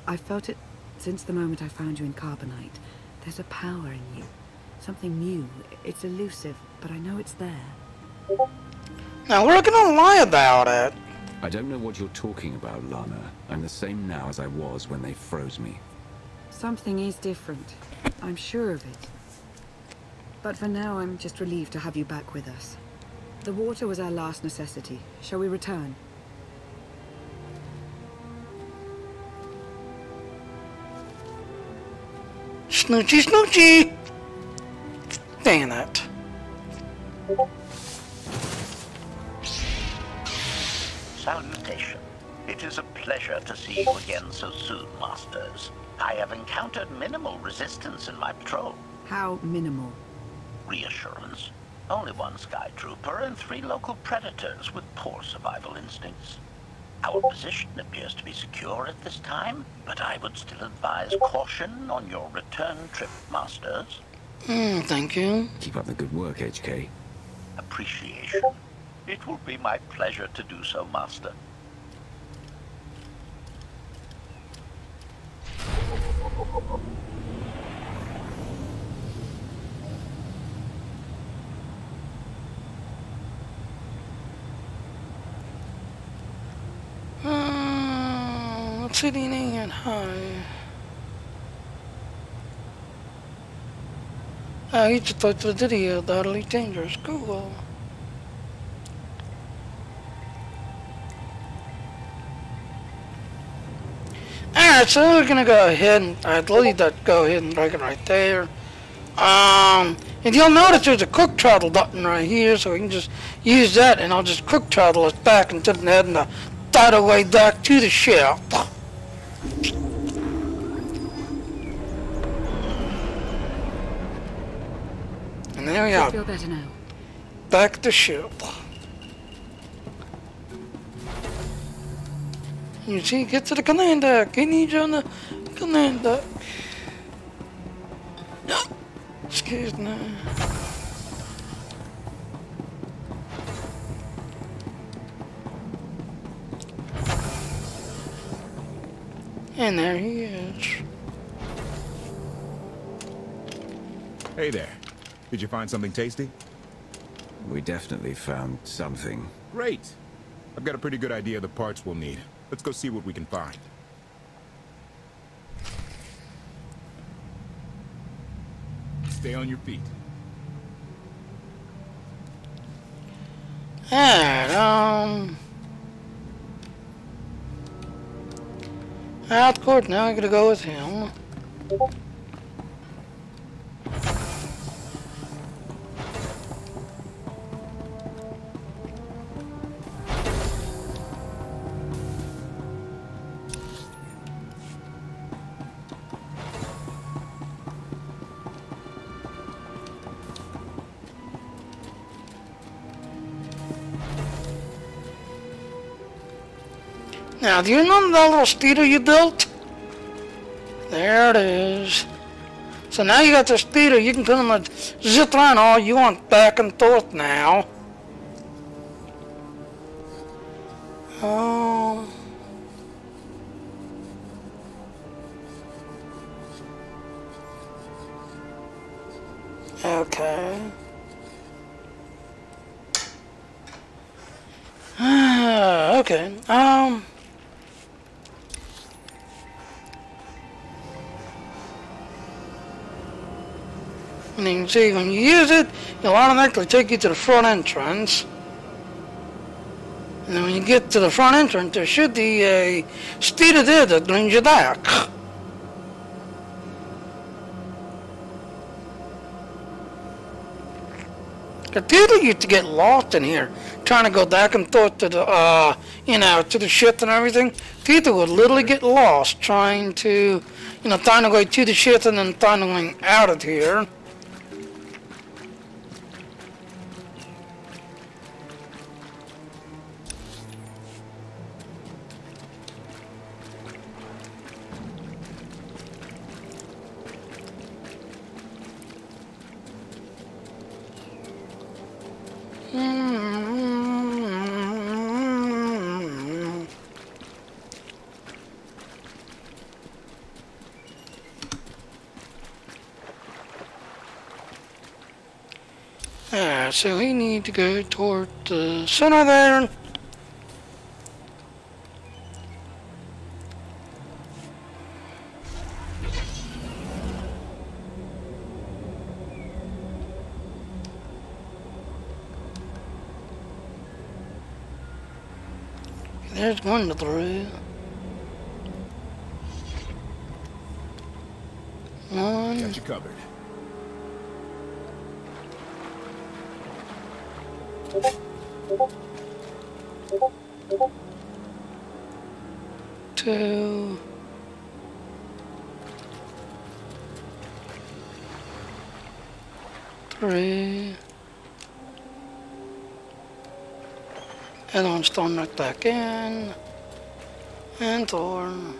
I felt it since the moment I found you in Carbonite. There's a power in you. Something new. It's elusive, but I know it's there. Now, we're not gonna lie about it. I don't know what you're talking about, Lana. I'm the same now as I was when they froze me. Something is different. I'm sure of it. But for now, I'm just relieved to have you back with us. The water was our last necessity. Shall we return? Snoochy, snoochy! Dang it. Salutation. It is a pleasure to see you again so soon, Masters. I have encountered minimal resistance in my patrol. How minimal? Reassurance. Only one Sky Trooper and 3 local predators with poor survival instincts. Our position appears to be secure at this time, but I would still advise caution on your return trip, Masters. Thank you. Keep up the good work, HK. Appreciation. It will be my pleasure to do so, Master. Sitting in high. I used to thought the video utterly dangerous. Cool. Alright, so we're gonna go ahead and I'd leave that go ahead and drag it right there. And you'll notice there's a quick travel button right here, so we can just use that and I'll just quick travel us back instead of heading the dot way back to the ship. And there we are. Feel better now. Back at the ship. You see, get to the command deck. I need you on the command deck. Excuse me. And there he is. Hey there. Did you find something tasty? We definitely found something. Great. I've got a pretty good idea of the parts we'll need. Let's go see what we can find. Stay on your feet. Alright, of course, now I gotta go with him. Now, do you know that little speeder you built? There it is. So now you got the speeder, you can put on the zip line all you want back and forth now. Oh. Okay. Okay. And you can see when you use it, it'll automatically take you to the front entrance. And then when you get to the front entrance, there should be a stated there that brings you back. People used to get lost in here, trying to go back and forth to the, to the ship and everything. People would literally get lost trying to, trying to go to the ship and then trying to go out of here. So we need to go toward the center there. There's one through. One. Got you covered. Two. Three. And on stone right back in. And thorn.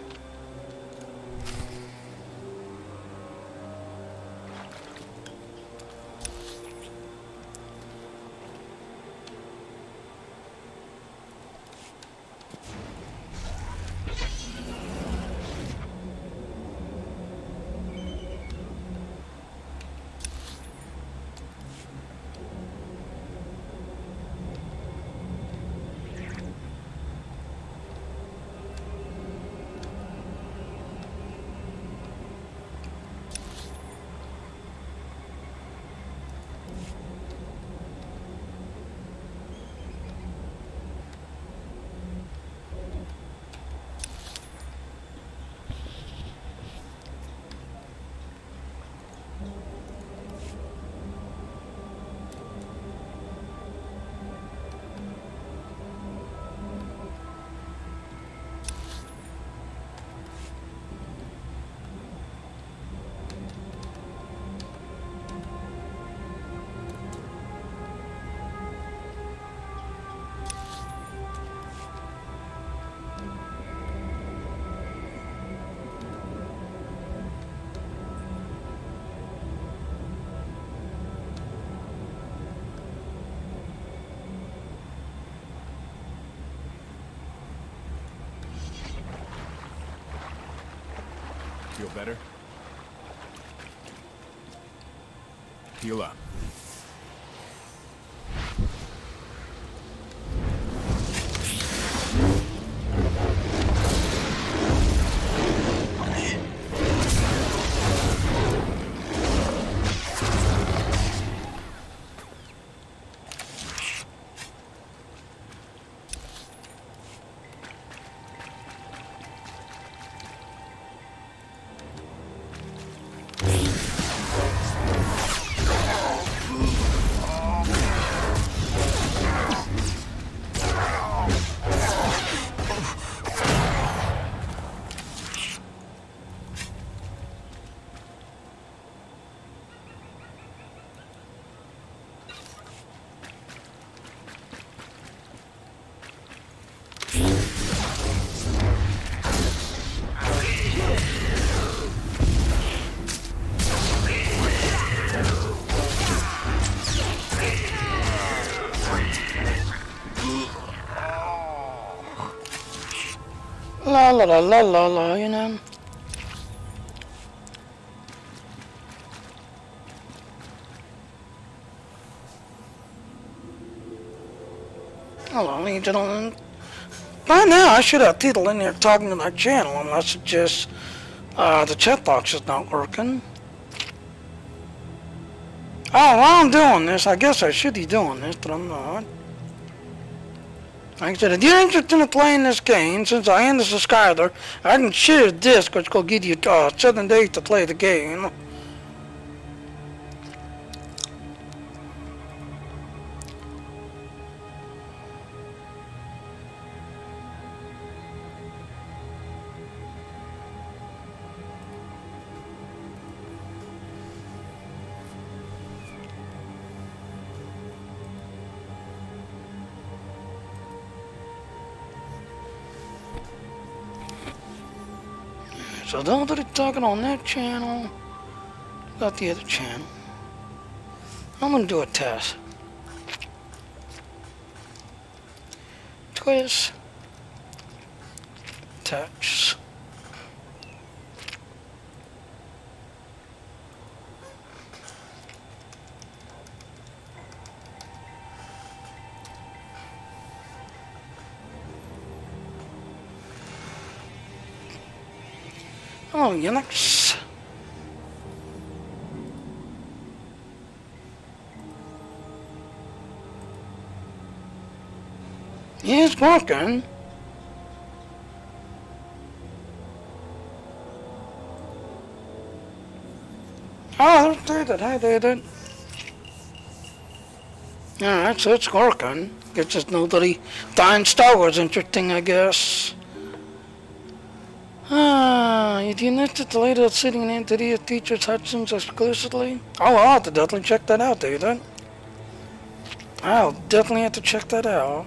Feel better? Heal up. La la la la la la, you know. Hello, ladies and gentlemen. By now, I should have title in there talking to my channel, unless it just, the chat box is not working. Oh, while I'm doing this, I guess I should be doing this, but I'm not. Like I said, if you're interested in playing this game, since I am the subscriber, I can share a disc which will give you 7 days to play the game. So nobody talking on that channel about the other channel. I'm gonna do a test. Twist. Touch. Oh, Unix. Yeah, it's working. Oh, there's David. Hi, David. Alright, so it's working. It's just nobody dying Star Wars interesting, I guess. You need to delete the sitting entity of teachers Hudson's exclusively? Oh, I'll have to definitely check that out, David. I'll definitely have to check that out.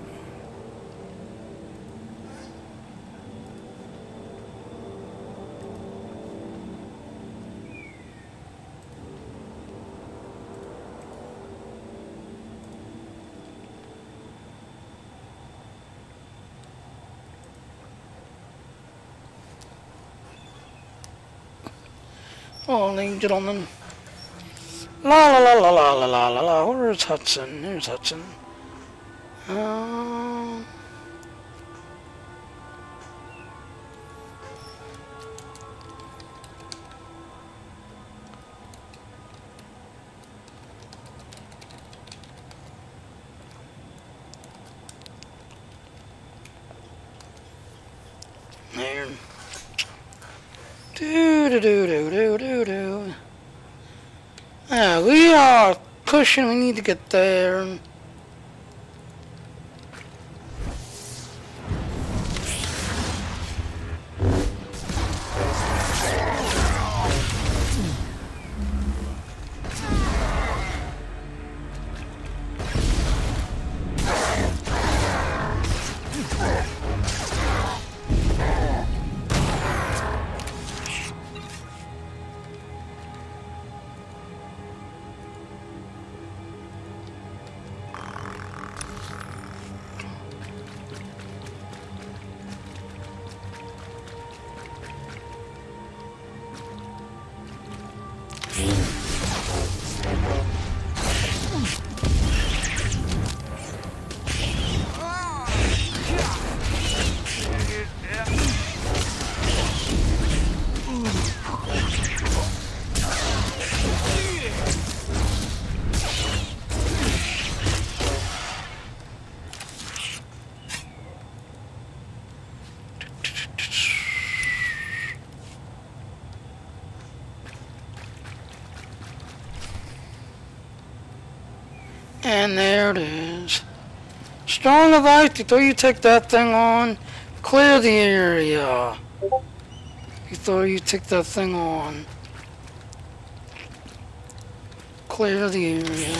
Oh, ladies and gentlemen. La la la la la la la la la. Where is Hudson? Here's Hudson. There. Do. We are pushing. We need to get there. And there it is. Strong advice before you take that thing on. Clear the area before you take that thing on. Clear the area.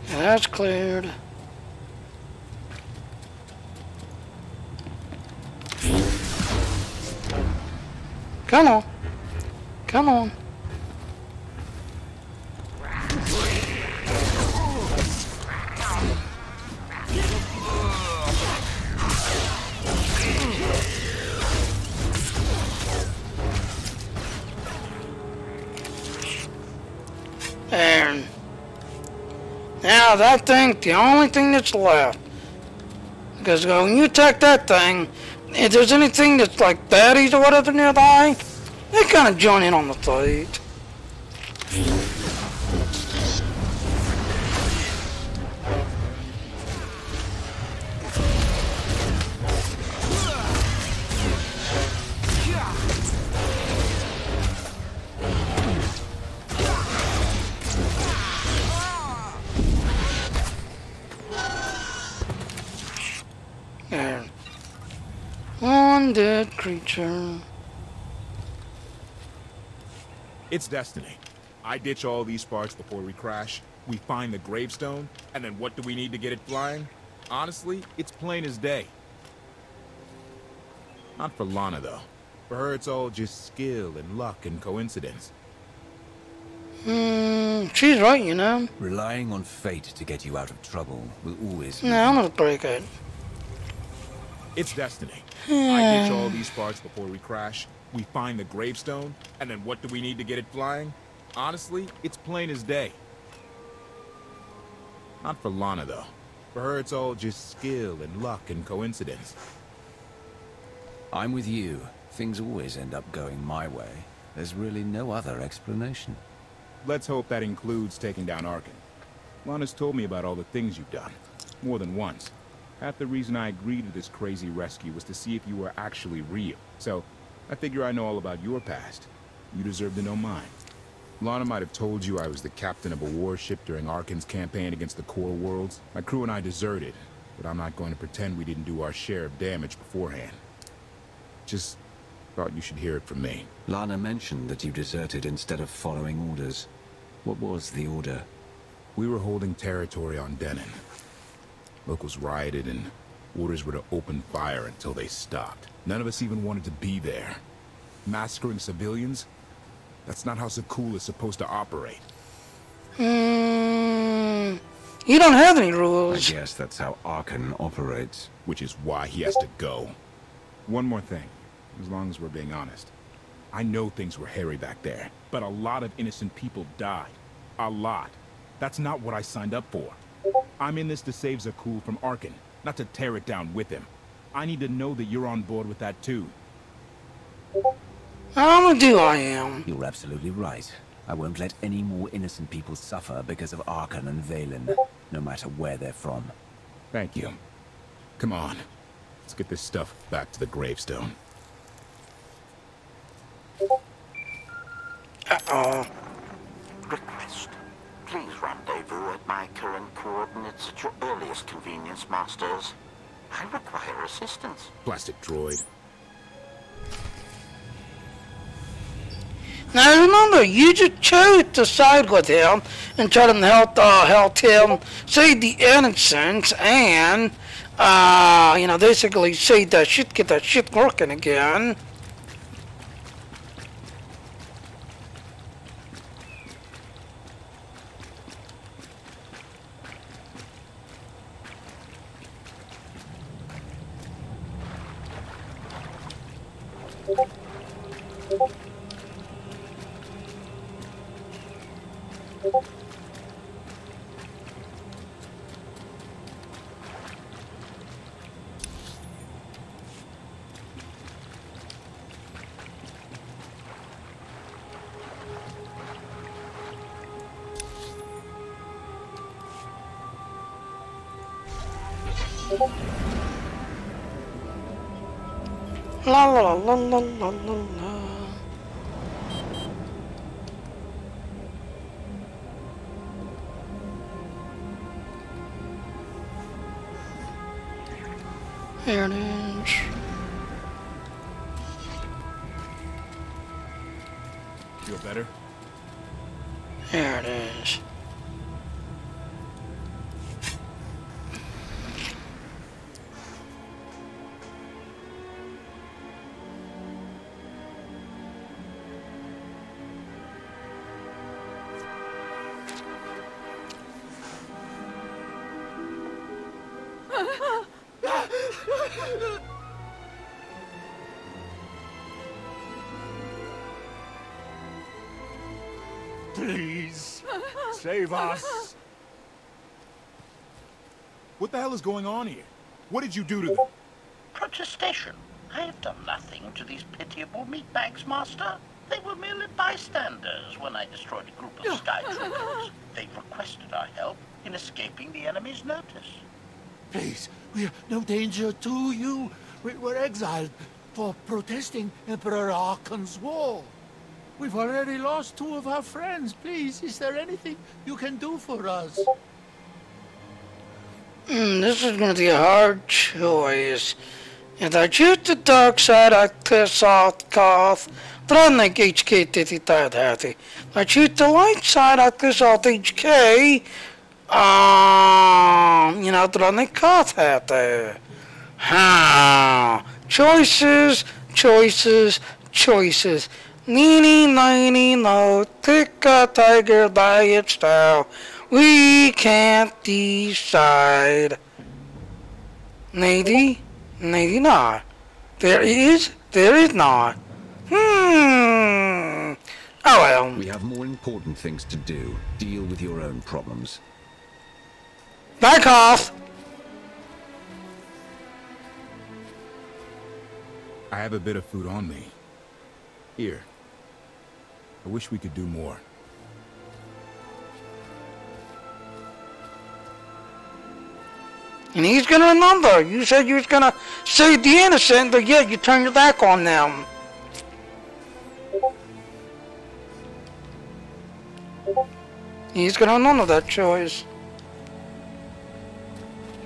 Yeah, that's cleared. Come on. Come on. now that thing's the only thing that's left. Because when you attack that thing, if there's anything that's like baddies or whatever nearby, they kind of join in on the fight. There. One dead creature. It's destiny. I ditch all these sparks before we crash. We find the gravestone, and then what do we need to get it flying? Honestly, it's plain as day. Not for Lana, though. For her, it's all just skill and luck and coincidence. She's right, you know. Relying on fate to get you out of trouble will always... No, I'm gonna break it. It's destiny. I ditch all these sparks before we crash. We find the gravestone, and then what do we need to get it flying? Honestly, it's plain as day. Not for Lana, though. For her, it's all just skill and luck and coincidence. I'm with you. Things always end up going my way. There's really no other explanation. Let's hope that includes taking down Arkan. Lana's told me about all the things you've done. More than once. Half the reason I agreed to this crazy rescue was to see if you were actually real. So, I figure I know all about your past. You deserve to know mine. Lana might have told you I was the captain of a warship during Arkan's campaign against the Core Worlds. My crew and I deserted, but I'm not going to pretend we didn't do our share of damage beforehand. Just thought you should hear it from me. Lana mentioned that you deserted instead of following orders. What was the order? We were holding territory on Denon. Locals rioted and orders were to open fire until they stopped. None of us even wanted to be there. Massacring civilians? That's not how Zakul is supposed to operate. You don't have any rules. I guess that's how Arkan operates. Which is why he has to go. One more thing, as long as we're being honest. I know things were hairy back there, but a lot of innocent people died. A lot. That's not what I signed up for. I'm in this to save Zakul from Arkan, not to tear it down with him. I need to know that you're on board with that too. I am. You're absolutely right. I won't let any more innocent people suffer because of Arkan and Valen, no matter where they're from. Thank you. Come on. Let's get this stuff back to the gravestone. Uh-oh. Request. Please rendezvous at my current coordinates at your earliest convenience, Masters. I require assistance. Plastic droid. Now remember, you just chose to side with him and try to help him save the innocents and, basically save that shit, get that shit working again. La la la la la la la. There it is. Feel better? There it is. Please, save us. What the hell is going on here? What did you do to them? Protestation. I have done nothing to these pitiable meatbags, Master. They were merely bystanders when I destroyed a group of sky troopers. They requested our help in escaping the enemy's notice. Please, we're no danger to you. We were exiled for protesting Emperor Arkan's war. We've already lost 2 of our friends. Please, is there anything you can do for us? This is going to be a hard choice. If I choose the dark side, I piss off Koth. Drank HK-33 happy. If I choose the light side, I piss off HK. Drank Koth happy. Choices, choices, choices. Neeny, niny, no. Pick a tiger by its tail. We can't decide. Maybe not. There is not. Oh well. We have more important things to do. Deal with your own problems. Back off! I have a bit of food on me. Here. I wish we could do more. And he's gonna remember. You said you was gonna save the innocent, but yet you turned your back on them. He's gonna remember that choice.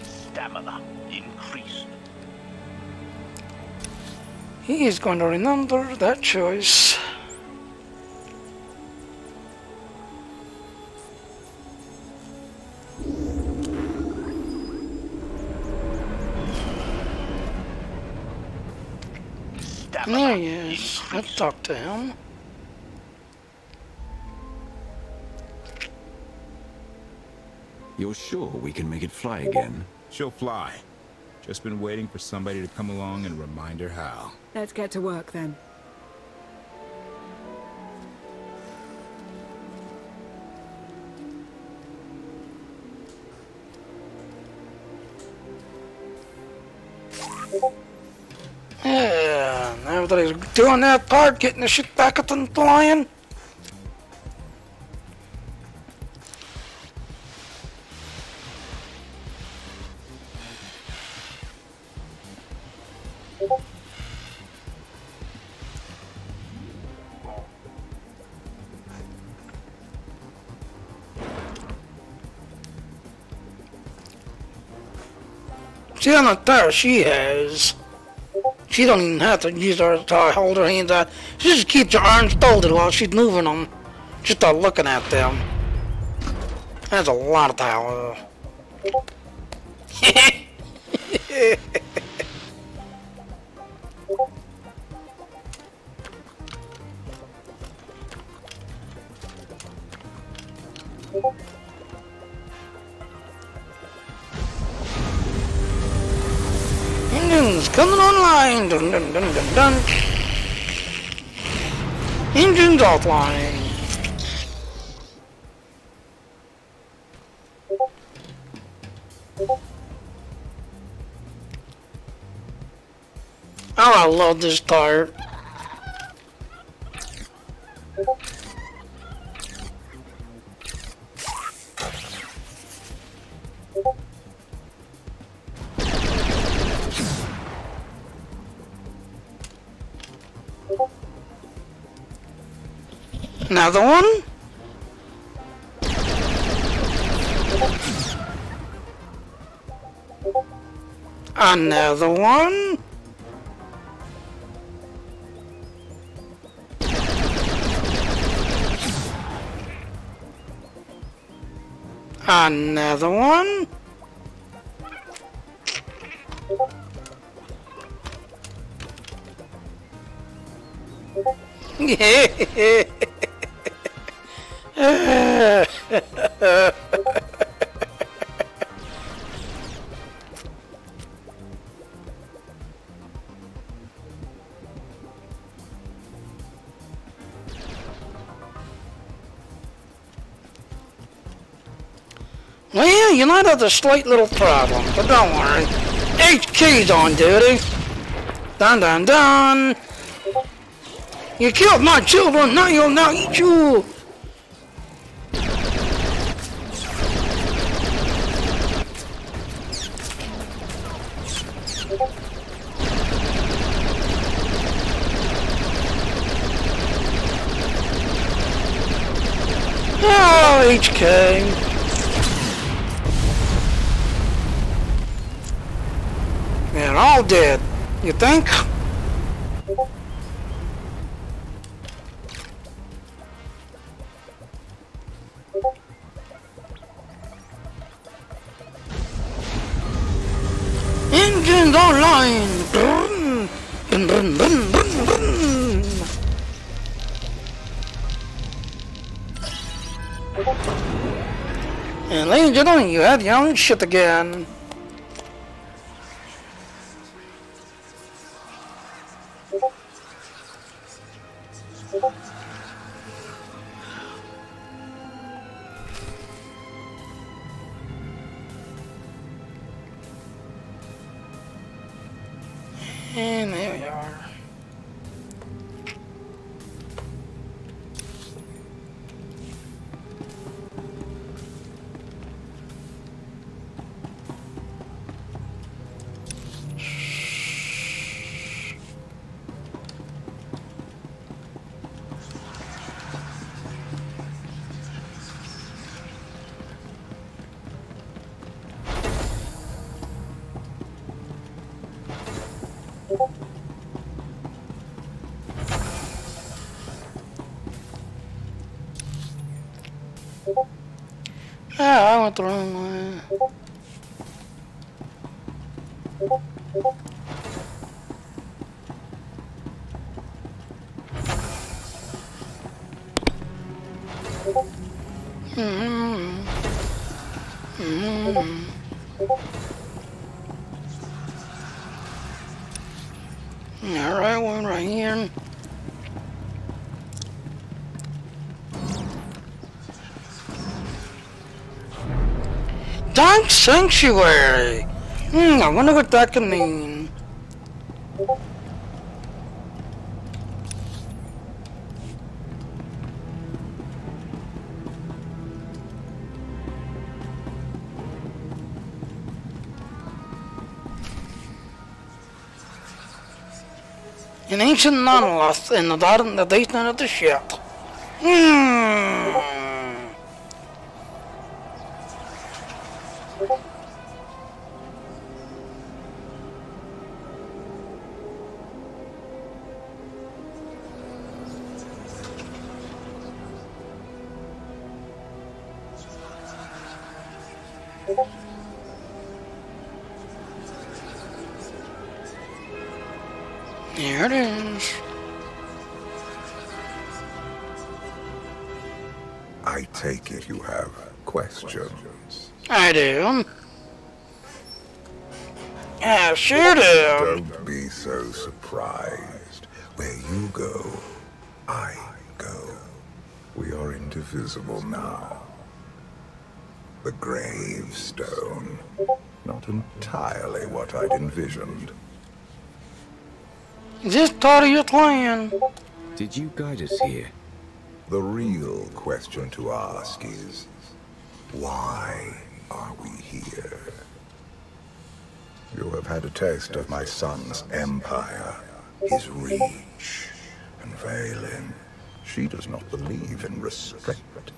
Stamina increased. He is going to remember that choice. There he is. Let's talk to him. You're sure we can make it fly again? She'll fly. Just been waiting for somebody to come along and remind her how. Let's get to work then. Yeah, everybody's doing their part, getting the shit back at the lion. See how much power she has. She don't even have to use her to hold her hands out. She just keeps her arms folded while she's moving them. Just start looking at them. That's a lot of power. Engines coming online. Dun, dun, dun, dun, dun. Engines offline. Oh, I love this part. Another one? Another one? Another one? Yeah. Well, you might have a slight little problem, but don't worry. HK's on duty. Dun dun dun. You killed my children, now you'll now eat you. Oh, HK. They're all dead, you think? Engines online! Brrrn. Brrrn, brrrn, brrrn, brrrn, brrrn. And ladies and gentlemen, you have your own shit again. And there we are. I went the wrong way. Alright, one right here. Dark Sanctuary! I wonder what that can mean. An ancient monolith in the basement of the ship. There it is. I take it you have questions. I do. I sure do. Don't be so surprised. Where you go, I go. We are indivisible now. The gravestone. Not entirely what I'd envisioned. Is this part of your plan? Did you guide us here? The real question to ask is, why are we here? You have had a taste of my son's empire, his reach, and Valen. She does not believe in restraint.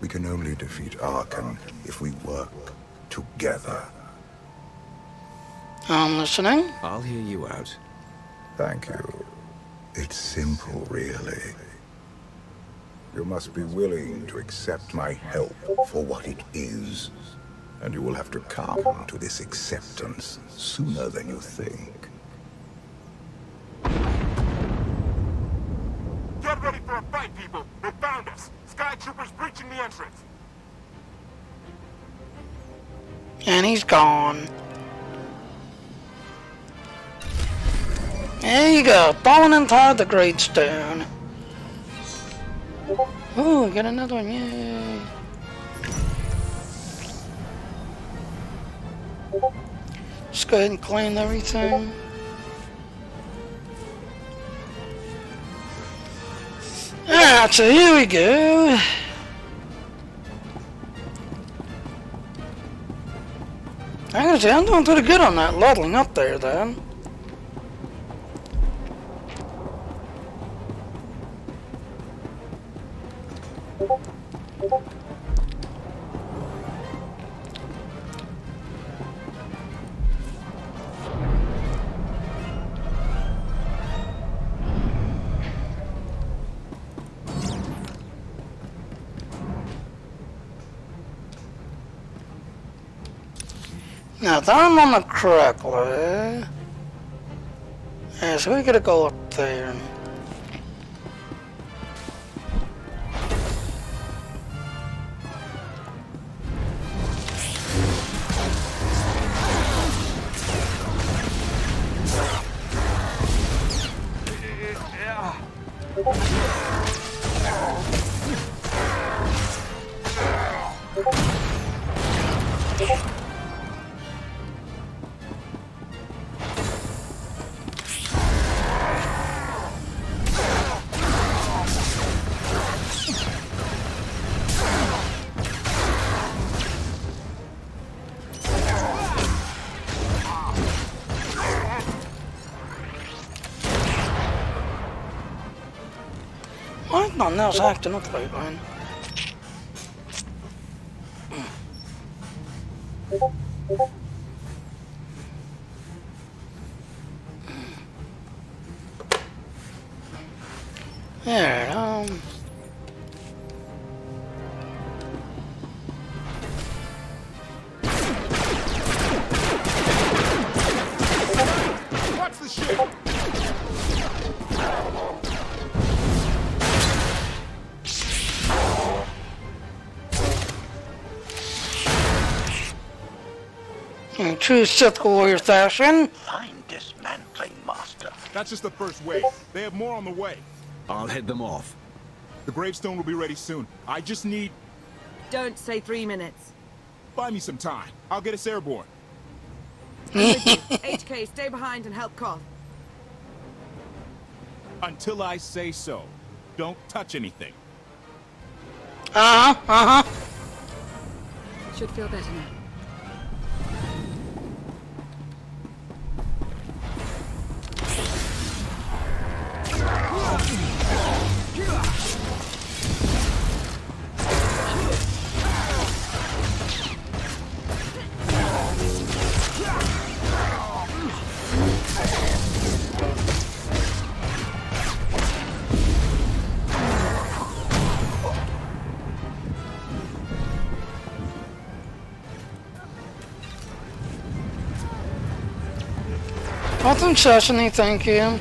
We can only defeat Arkan if we work together. I'm listening. I'll hear you out. Thank you. It's simple, really. You must be willing to accept my help for what it is. And you will have to come to this acceptance sooner than you think. Get ready for a fight, people! They found us! Sky Troopers breaching the entrance! And he's gone. There you go, falling inside the great stone. Ooh, get another one, yay. Just go ahead and clean everything. Alright, so here we go. I gotta say, I'm doing pretty good on that leveling up there, then. Now that I'm on the correct way. Yeah, so we gotta go up there. Why not nails acting up like man? There, Watch the ship! in true Sith warrior fashion. Fine dismantling, Master. That's just the first wave. They have more on the way. I'll head them off. The gravestone will be ready soon. I just need... Don't say 3 minutes. Buy me some time. I'll get us airborne. HK, stay behind and help Koth. Until I say so. Don't touch anything. Should feel better now. Nothing session-y, thank you.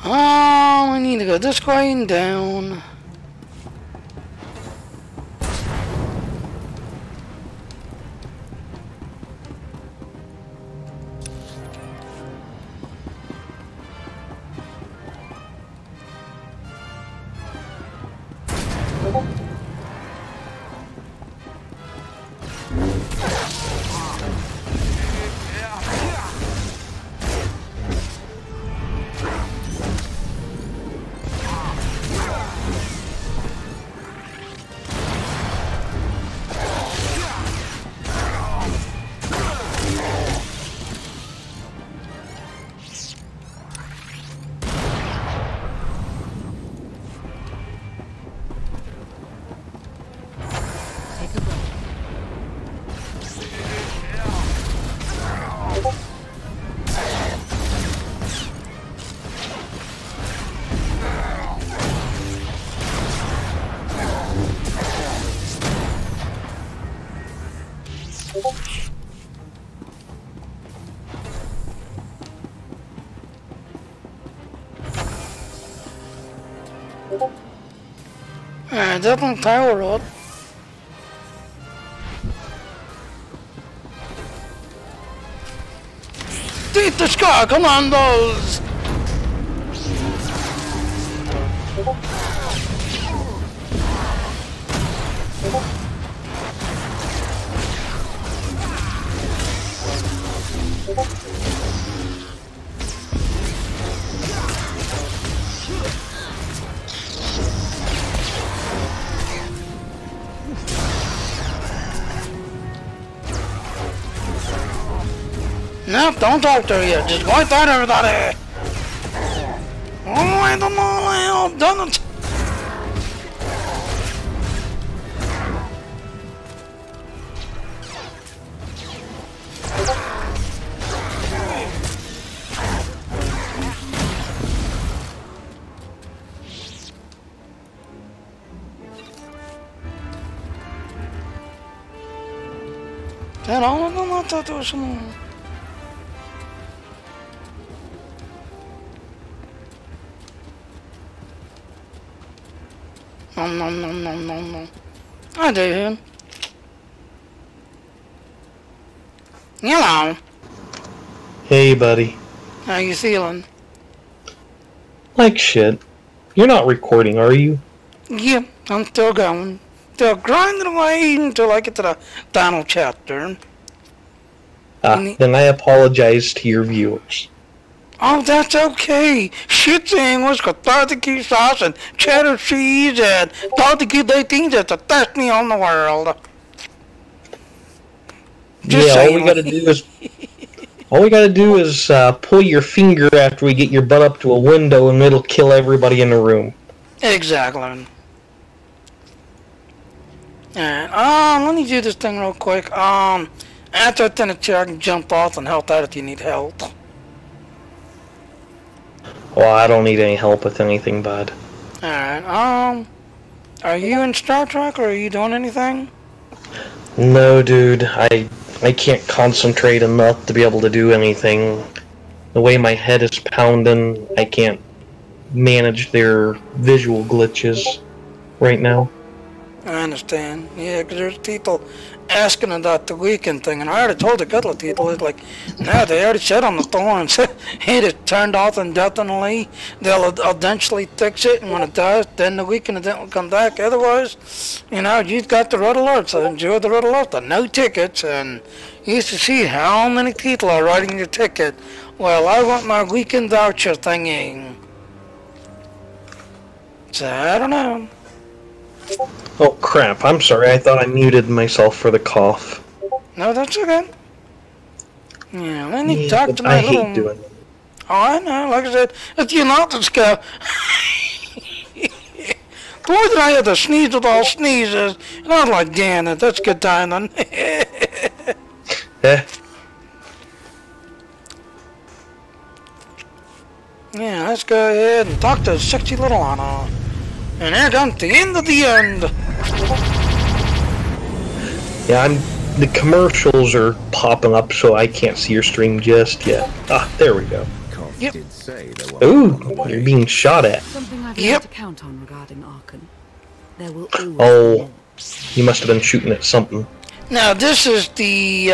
Oh, we need to go this way and down. Definitely power rod. Beat the Sky Commandos! Nope, don't talk to her yet. Just go at everybody. Oh, I don't know, I've done it. Then all of them want to do some. No. I do. Hello. Hey, buddy. How you feeling? Like shit. You're not recording, are you? Yeah, I'm still going. Still grinding away until I get to the final chapter. Then I apologize to your viewers. Oh, that's okay. Shit's English, barbecue sauce, and cheddar cheese, and barbecue things that's the best meal in the world. Just all we gotta do is pull your finger after we get your butt up to a window, and it'll kill everybody in the room. Exactly. Alright, let me do this thing real quick. After I finish here, I can jump off and help out if you need help. Well, I don't need any help with anything, bud. Alright, are you in Star Trek, or are you doing anything? No, dude, I can't concentrate enough to be able to do anything. The way my head is pounding, I can't manage their visual glitches right now. I understand. Yeah, because there's people asking about the weekend thing, and I already told a couple of people, it's like, no, they already said on the thorns, it is turned off indefinitely. They'll eventually fix it, and when it does, then the weekend event will come back. Otherwise, you know, you've got the red alert, so enjoy the red alert, the no tickets, and you used to see how many people are writing your ticket. Well, I want my weekend voucher thingy. So, I don't know. Oh crap, I'm sorry, I thought I muted myself for the cough. No, that's okay. Yeah, let me talk to my I little... hate doing it. Oh, I know, like I said, if you're not this guy... Boy, did I have to sneeze with all sneezes. And I was like, damn it, that's a good time then. Yeah, let's go ahead and talk to sexy little Anna. And there comes the end of the end. Yeah, the commercials are popping up, so I can't see your stream just yet. Ah, there we go. Yep. Ooh, you're being shot at. Something I've learned to count on regarding Arkan. There will always Oh, you must have been shooting at something. Now, this is the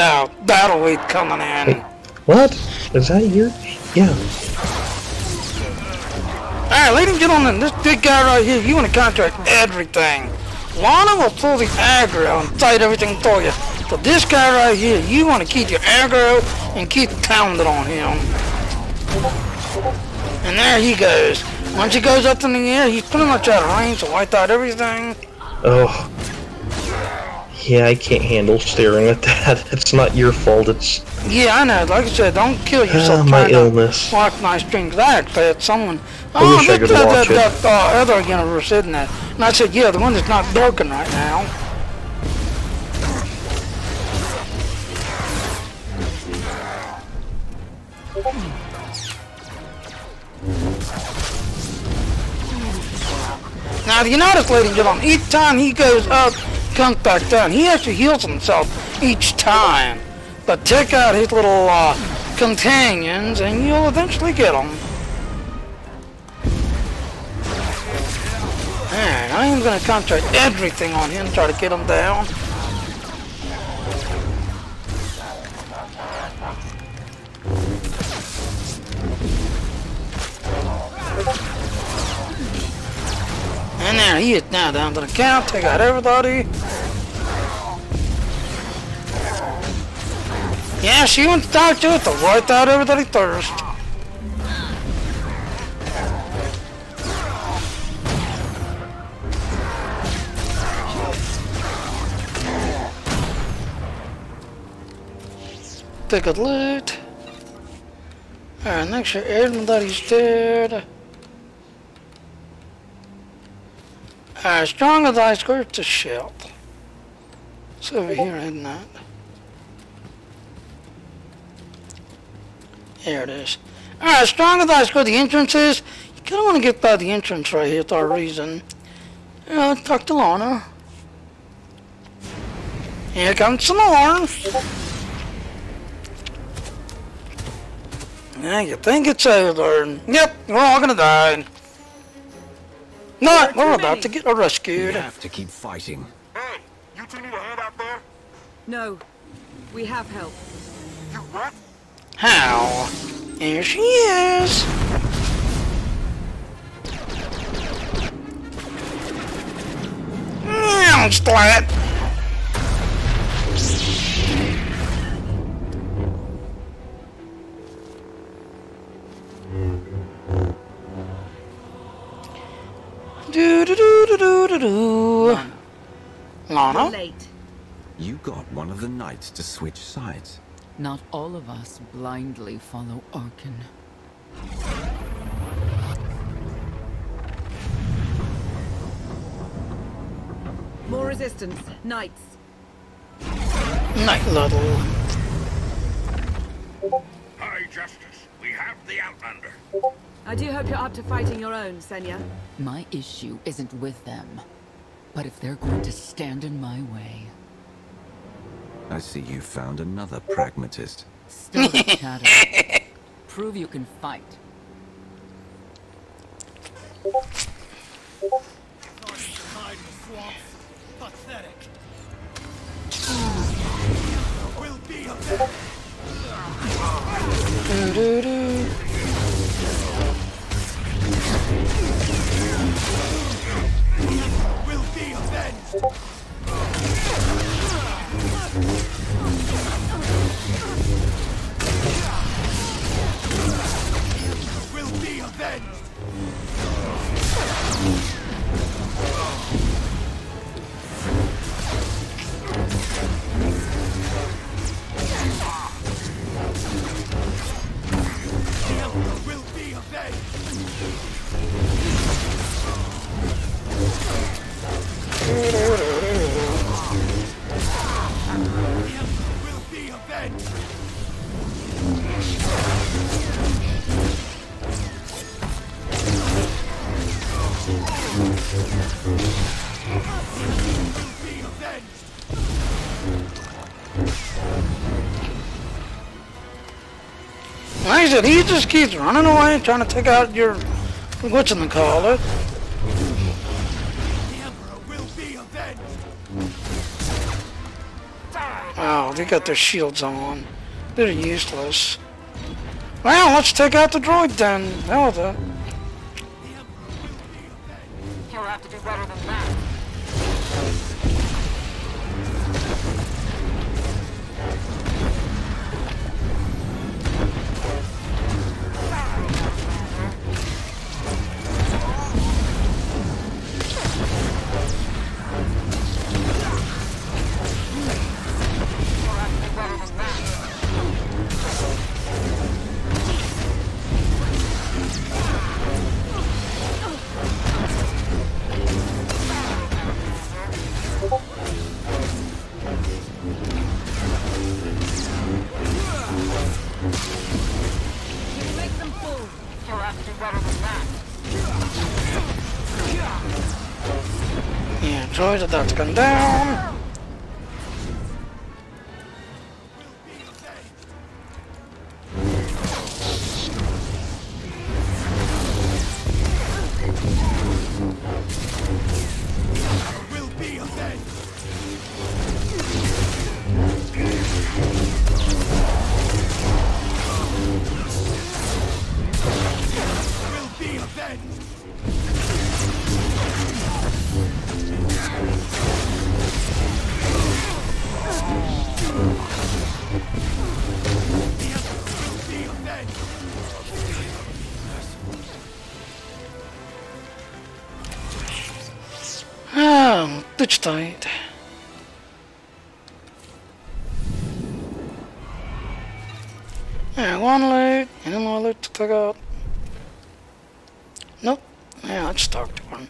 battle weight coming in. Wait, what? Is that yours? Yeah. Alright, ladies and gentlemen, this big guy right here, you want to contract everything. Lana will pull the aggro and fight everything for you. But this guy right here, you want to keep your aggro and keep pounding on him. And there he goes. Once he goes up in the air, he's pretty much out of range to wipe out everything. Oh. Yeah, I can't handle staring at that. It's not your fault, it's... Yeah, I know. Like I said, don't kill yourself my illness. Watch my streams. I actually had someone... I wish I could watch it. That other universe said that. And I said, yeah, the one that's not broken right now. Now, you notice, ladies and gentlemen, each time he goes up, comes back down. He actually heals himself each time. But check out his little companions, and you'll eventually get them. Alright, I am gonna concentrate everything on him, try to get him down. And now he is now down to the count, take out everybody. Yeah, she wants to talk to it to wipe out everybody first. Take a loot. Alright, make sure everybody's dead. Alright, strong as ice core to shield. It's over here, isn't that? There it is. Alright, strong as ice core, the entrance is. You kinda wanna get by the entrance right here for our reason. Yeah, let's talk to Lorna. Here comes some more. Yeah, you think it's over. Yep, we're all gonna die. No, we're about to get rescued. We have to keep fighting. Hey, you two need a hand out there? No, we have help. You what? How? Here she is. Splat. Do do do do do do do. Lana? Late. You got one of the knights to switch sides. Not all of us blindly follow Arkin. More resistance. Knights. Night Luddle. High Justice, we have the Outlander. I do hope you're up to fighting your own, Senya. My issue isn't with them. But if they're going to stand in my way... I see you found another pragmatist. Still the chatter. Prove you can fight. Pathetic. Will be a Do do do. will be avenged. Will be avenged. The Emperor will be avenged. Will be avenged. Will be avenged. Like I said, he just keeps running away, trying to take out your whatchamacallit. The Emperor will be avenged. Oh, they got their shields on. They're useless. Well, let's take out the droid then. Hell with it. He'll have to do better than that. Make them fall. He'll have to do better than that. Yeah, droid about to come down. Ah, ditch tight. Yeah, one loot, and another loot to take out. Nope. Yeah, let's talk to one.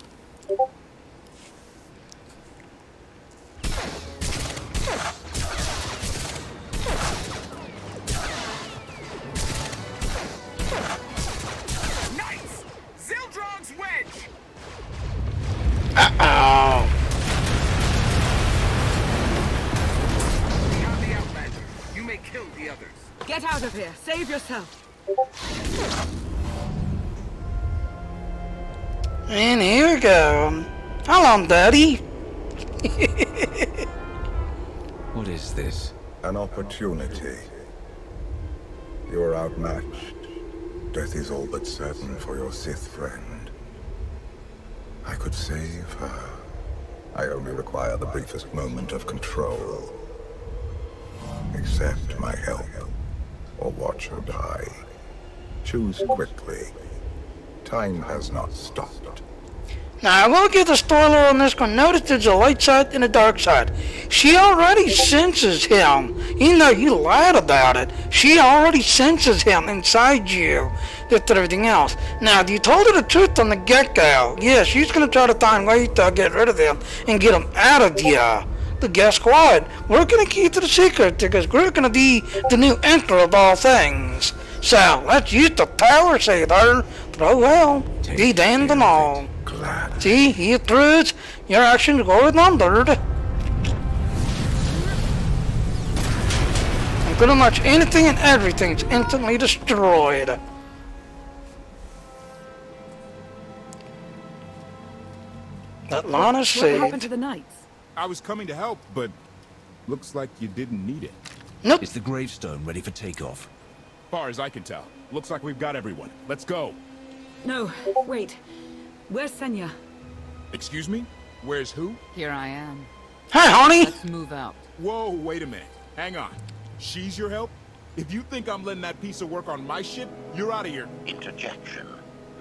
Nice! Zildrog's wedge! Uh-oh. We have the Outlander. You may kill the others. Get out of here. Save yourself. And here we go. Hello, Daddy. What is this? An opportunity. You're outmatched. Death is all but certain for your Sith friend. I could save her. I only require the briefest moment of control. Accept my help, or watch her die. Choose quickly. Time has not stopped. Now, I will give the spoiler on this one. Notice there's a light side and a dark side. She already senses him. Even though you lied about it, she already senses him inside you. Just everything else. Now, you told her the truth on the get-go. Yeah, she's going to try to find ways to get rid of him and get him out of you. But guess what? We're going to keep to the secret because we're going to be the new emperor of all things. So, let's use the power saber. But oh well, be damned and all. Glad. See, he throws your actions go unundered. And pretty much anything and everything's instantly destroyed. That Lana What happened to saved. the knights? I was coming to help, but looks like you didn't need it. Nope. Is the gravestone ready for takeoff? Far as I can tell. Looks like we've got everyone. Let's go. No, wait. Where's Senya? Excuse me? Where's who? Here I am. Hi, honey. Let's move out. Whoa, wait a minute. Hang on. She's your help? If you think I'm letting that piece of work on my ship, you're out of here. Interjection.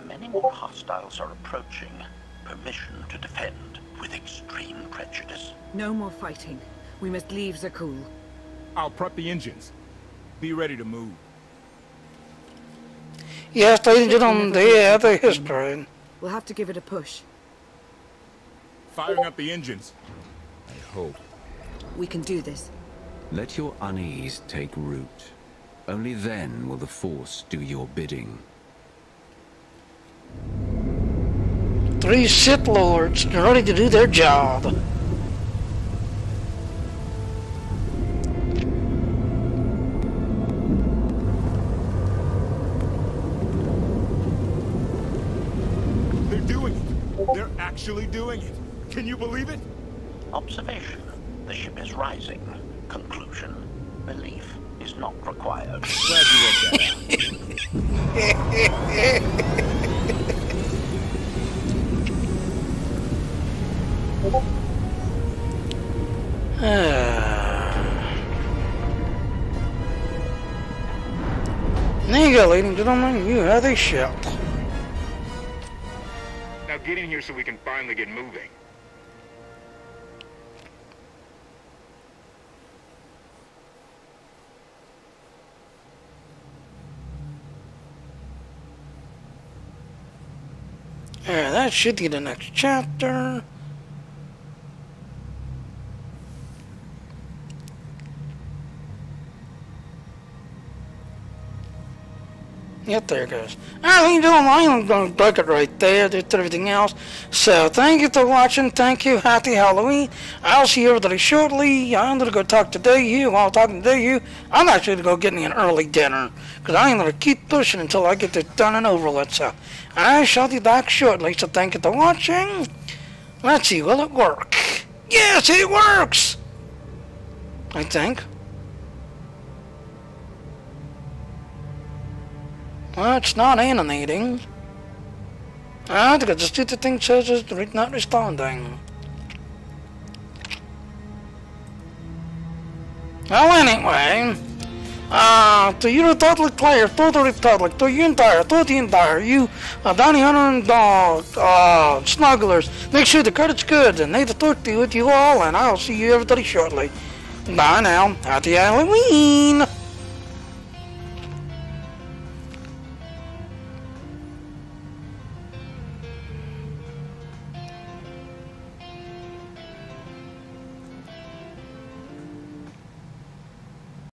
Many more hostiles are approaching. Permission to defend with extreme prejudice. No more fighting. We must leave Zakul. I'll prep the engines. Be ready to move. Yes, ladies and gentlemen, they have a history. We'll have to give it a push. Firing up the engines. I hope. We can do this. Let your unease take root. Only then will the Force do your bidding. 3 Sith Lords ready to do their job. They're doing it. They're actually doing it. Can you believe it? Observation. The ship is rising. Conclusion. Belief is not required. Glad you worked that There you go, ladies and gentlemen, you have a ship. Now get in here so we can finally get moving. Yeah, that should be the next chapter. Yep, there it goes. Alright, you doing? I'm going to break it right there. There's everything else. So, thank you for watching. Thank you. Happy Halloween. I'll see everybody shortly. I'm going to go talk to Dayu. While talking to Dayu, I'm actually going to go get me an early dinner. Because I'm going to keep pushing until I get this done and over with. So, I shall be back shortly. So, thank you for watching. Let's see. Will it work? Yes, it works! I think. Well, it's not animating. I think I just did the thing says it's not responding. Well, anyway, To you, the totally player, totally public, to you entire, to the entire, you, Bounty Hunter and Snugglers, make sure the credit's good, and nice to talk to you with you all, and I'll see you everybody shortly. Bye now, happy Halloween!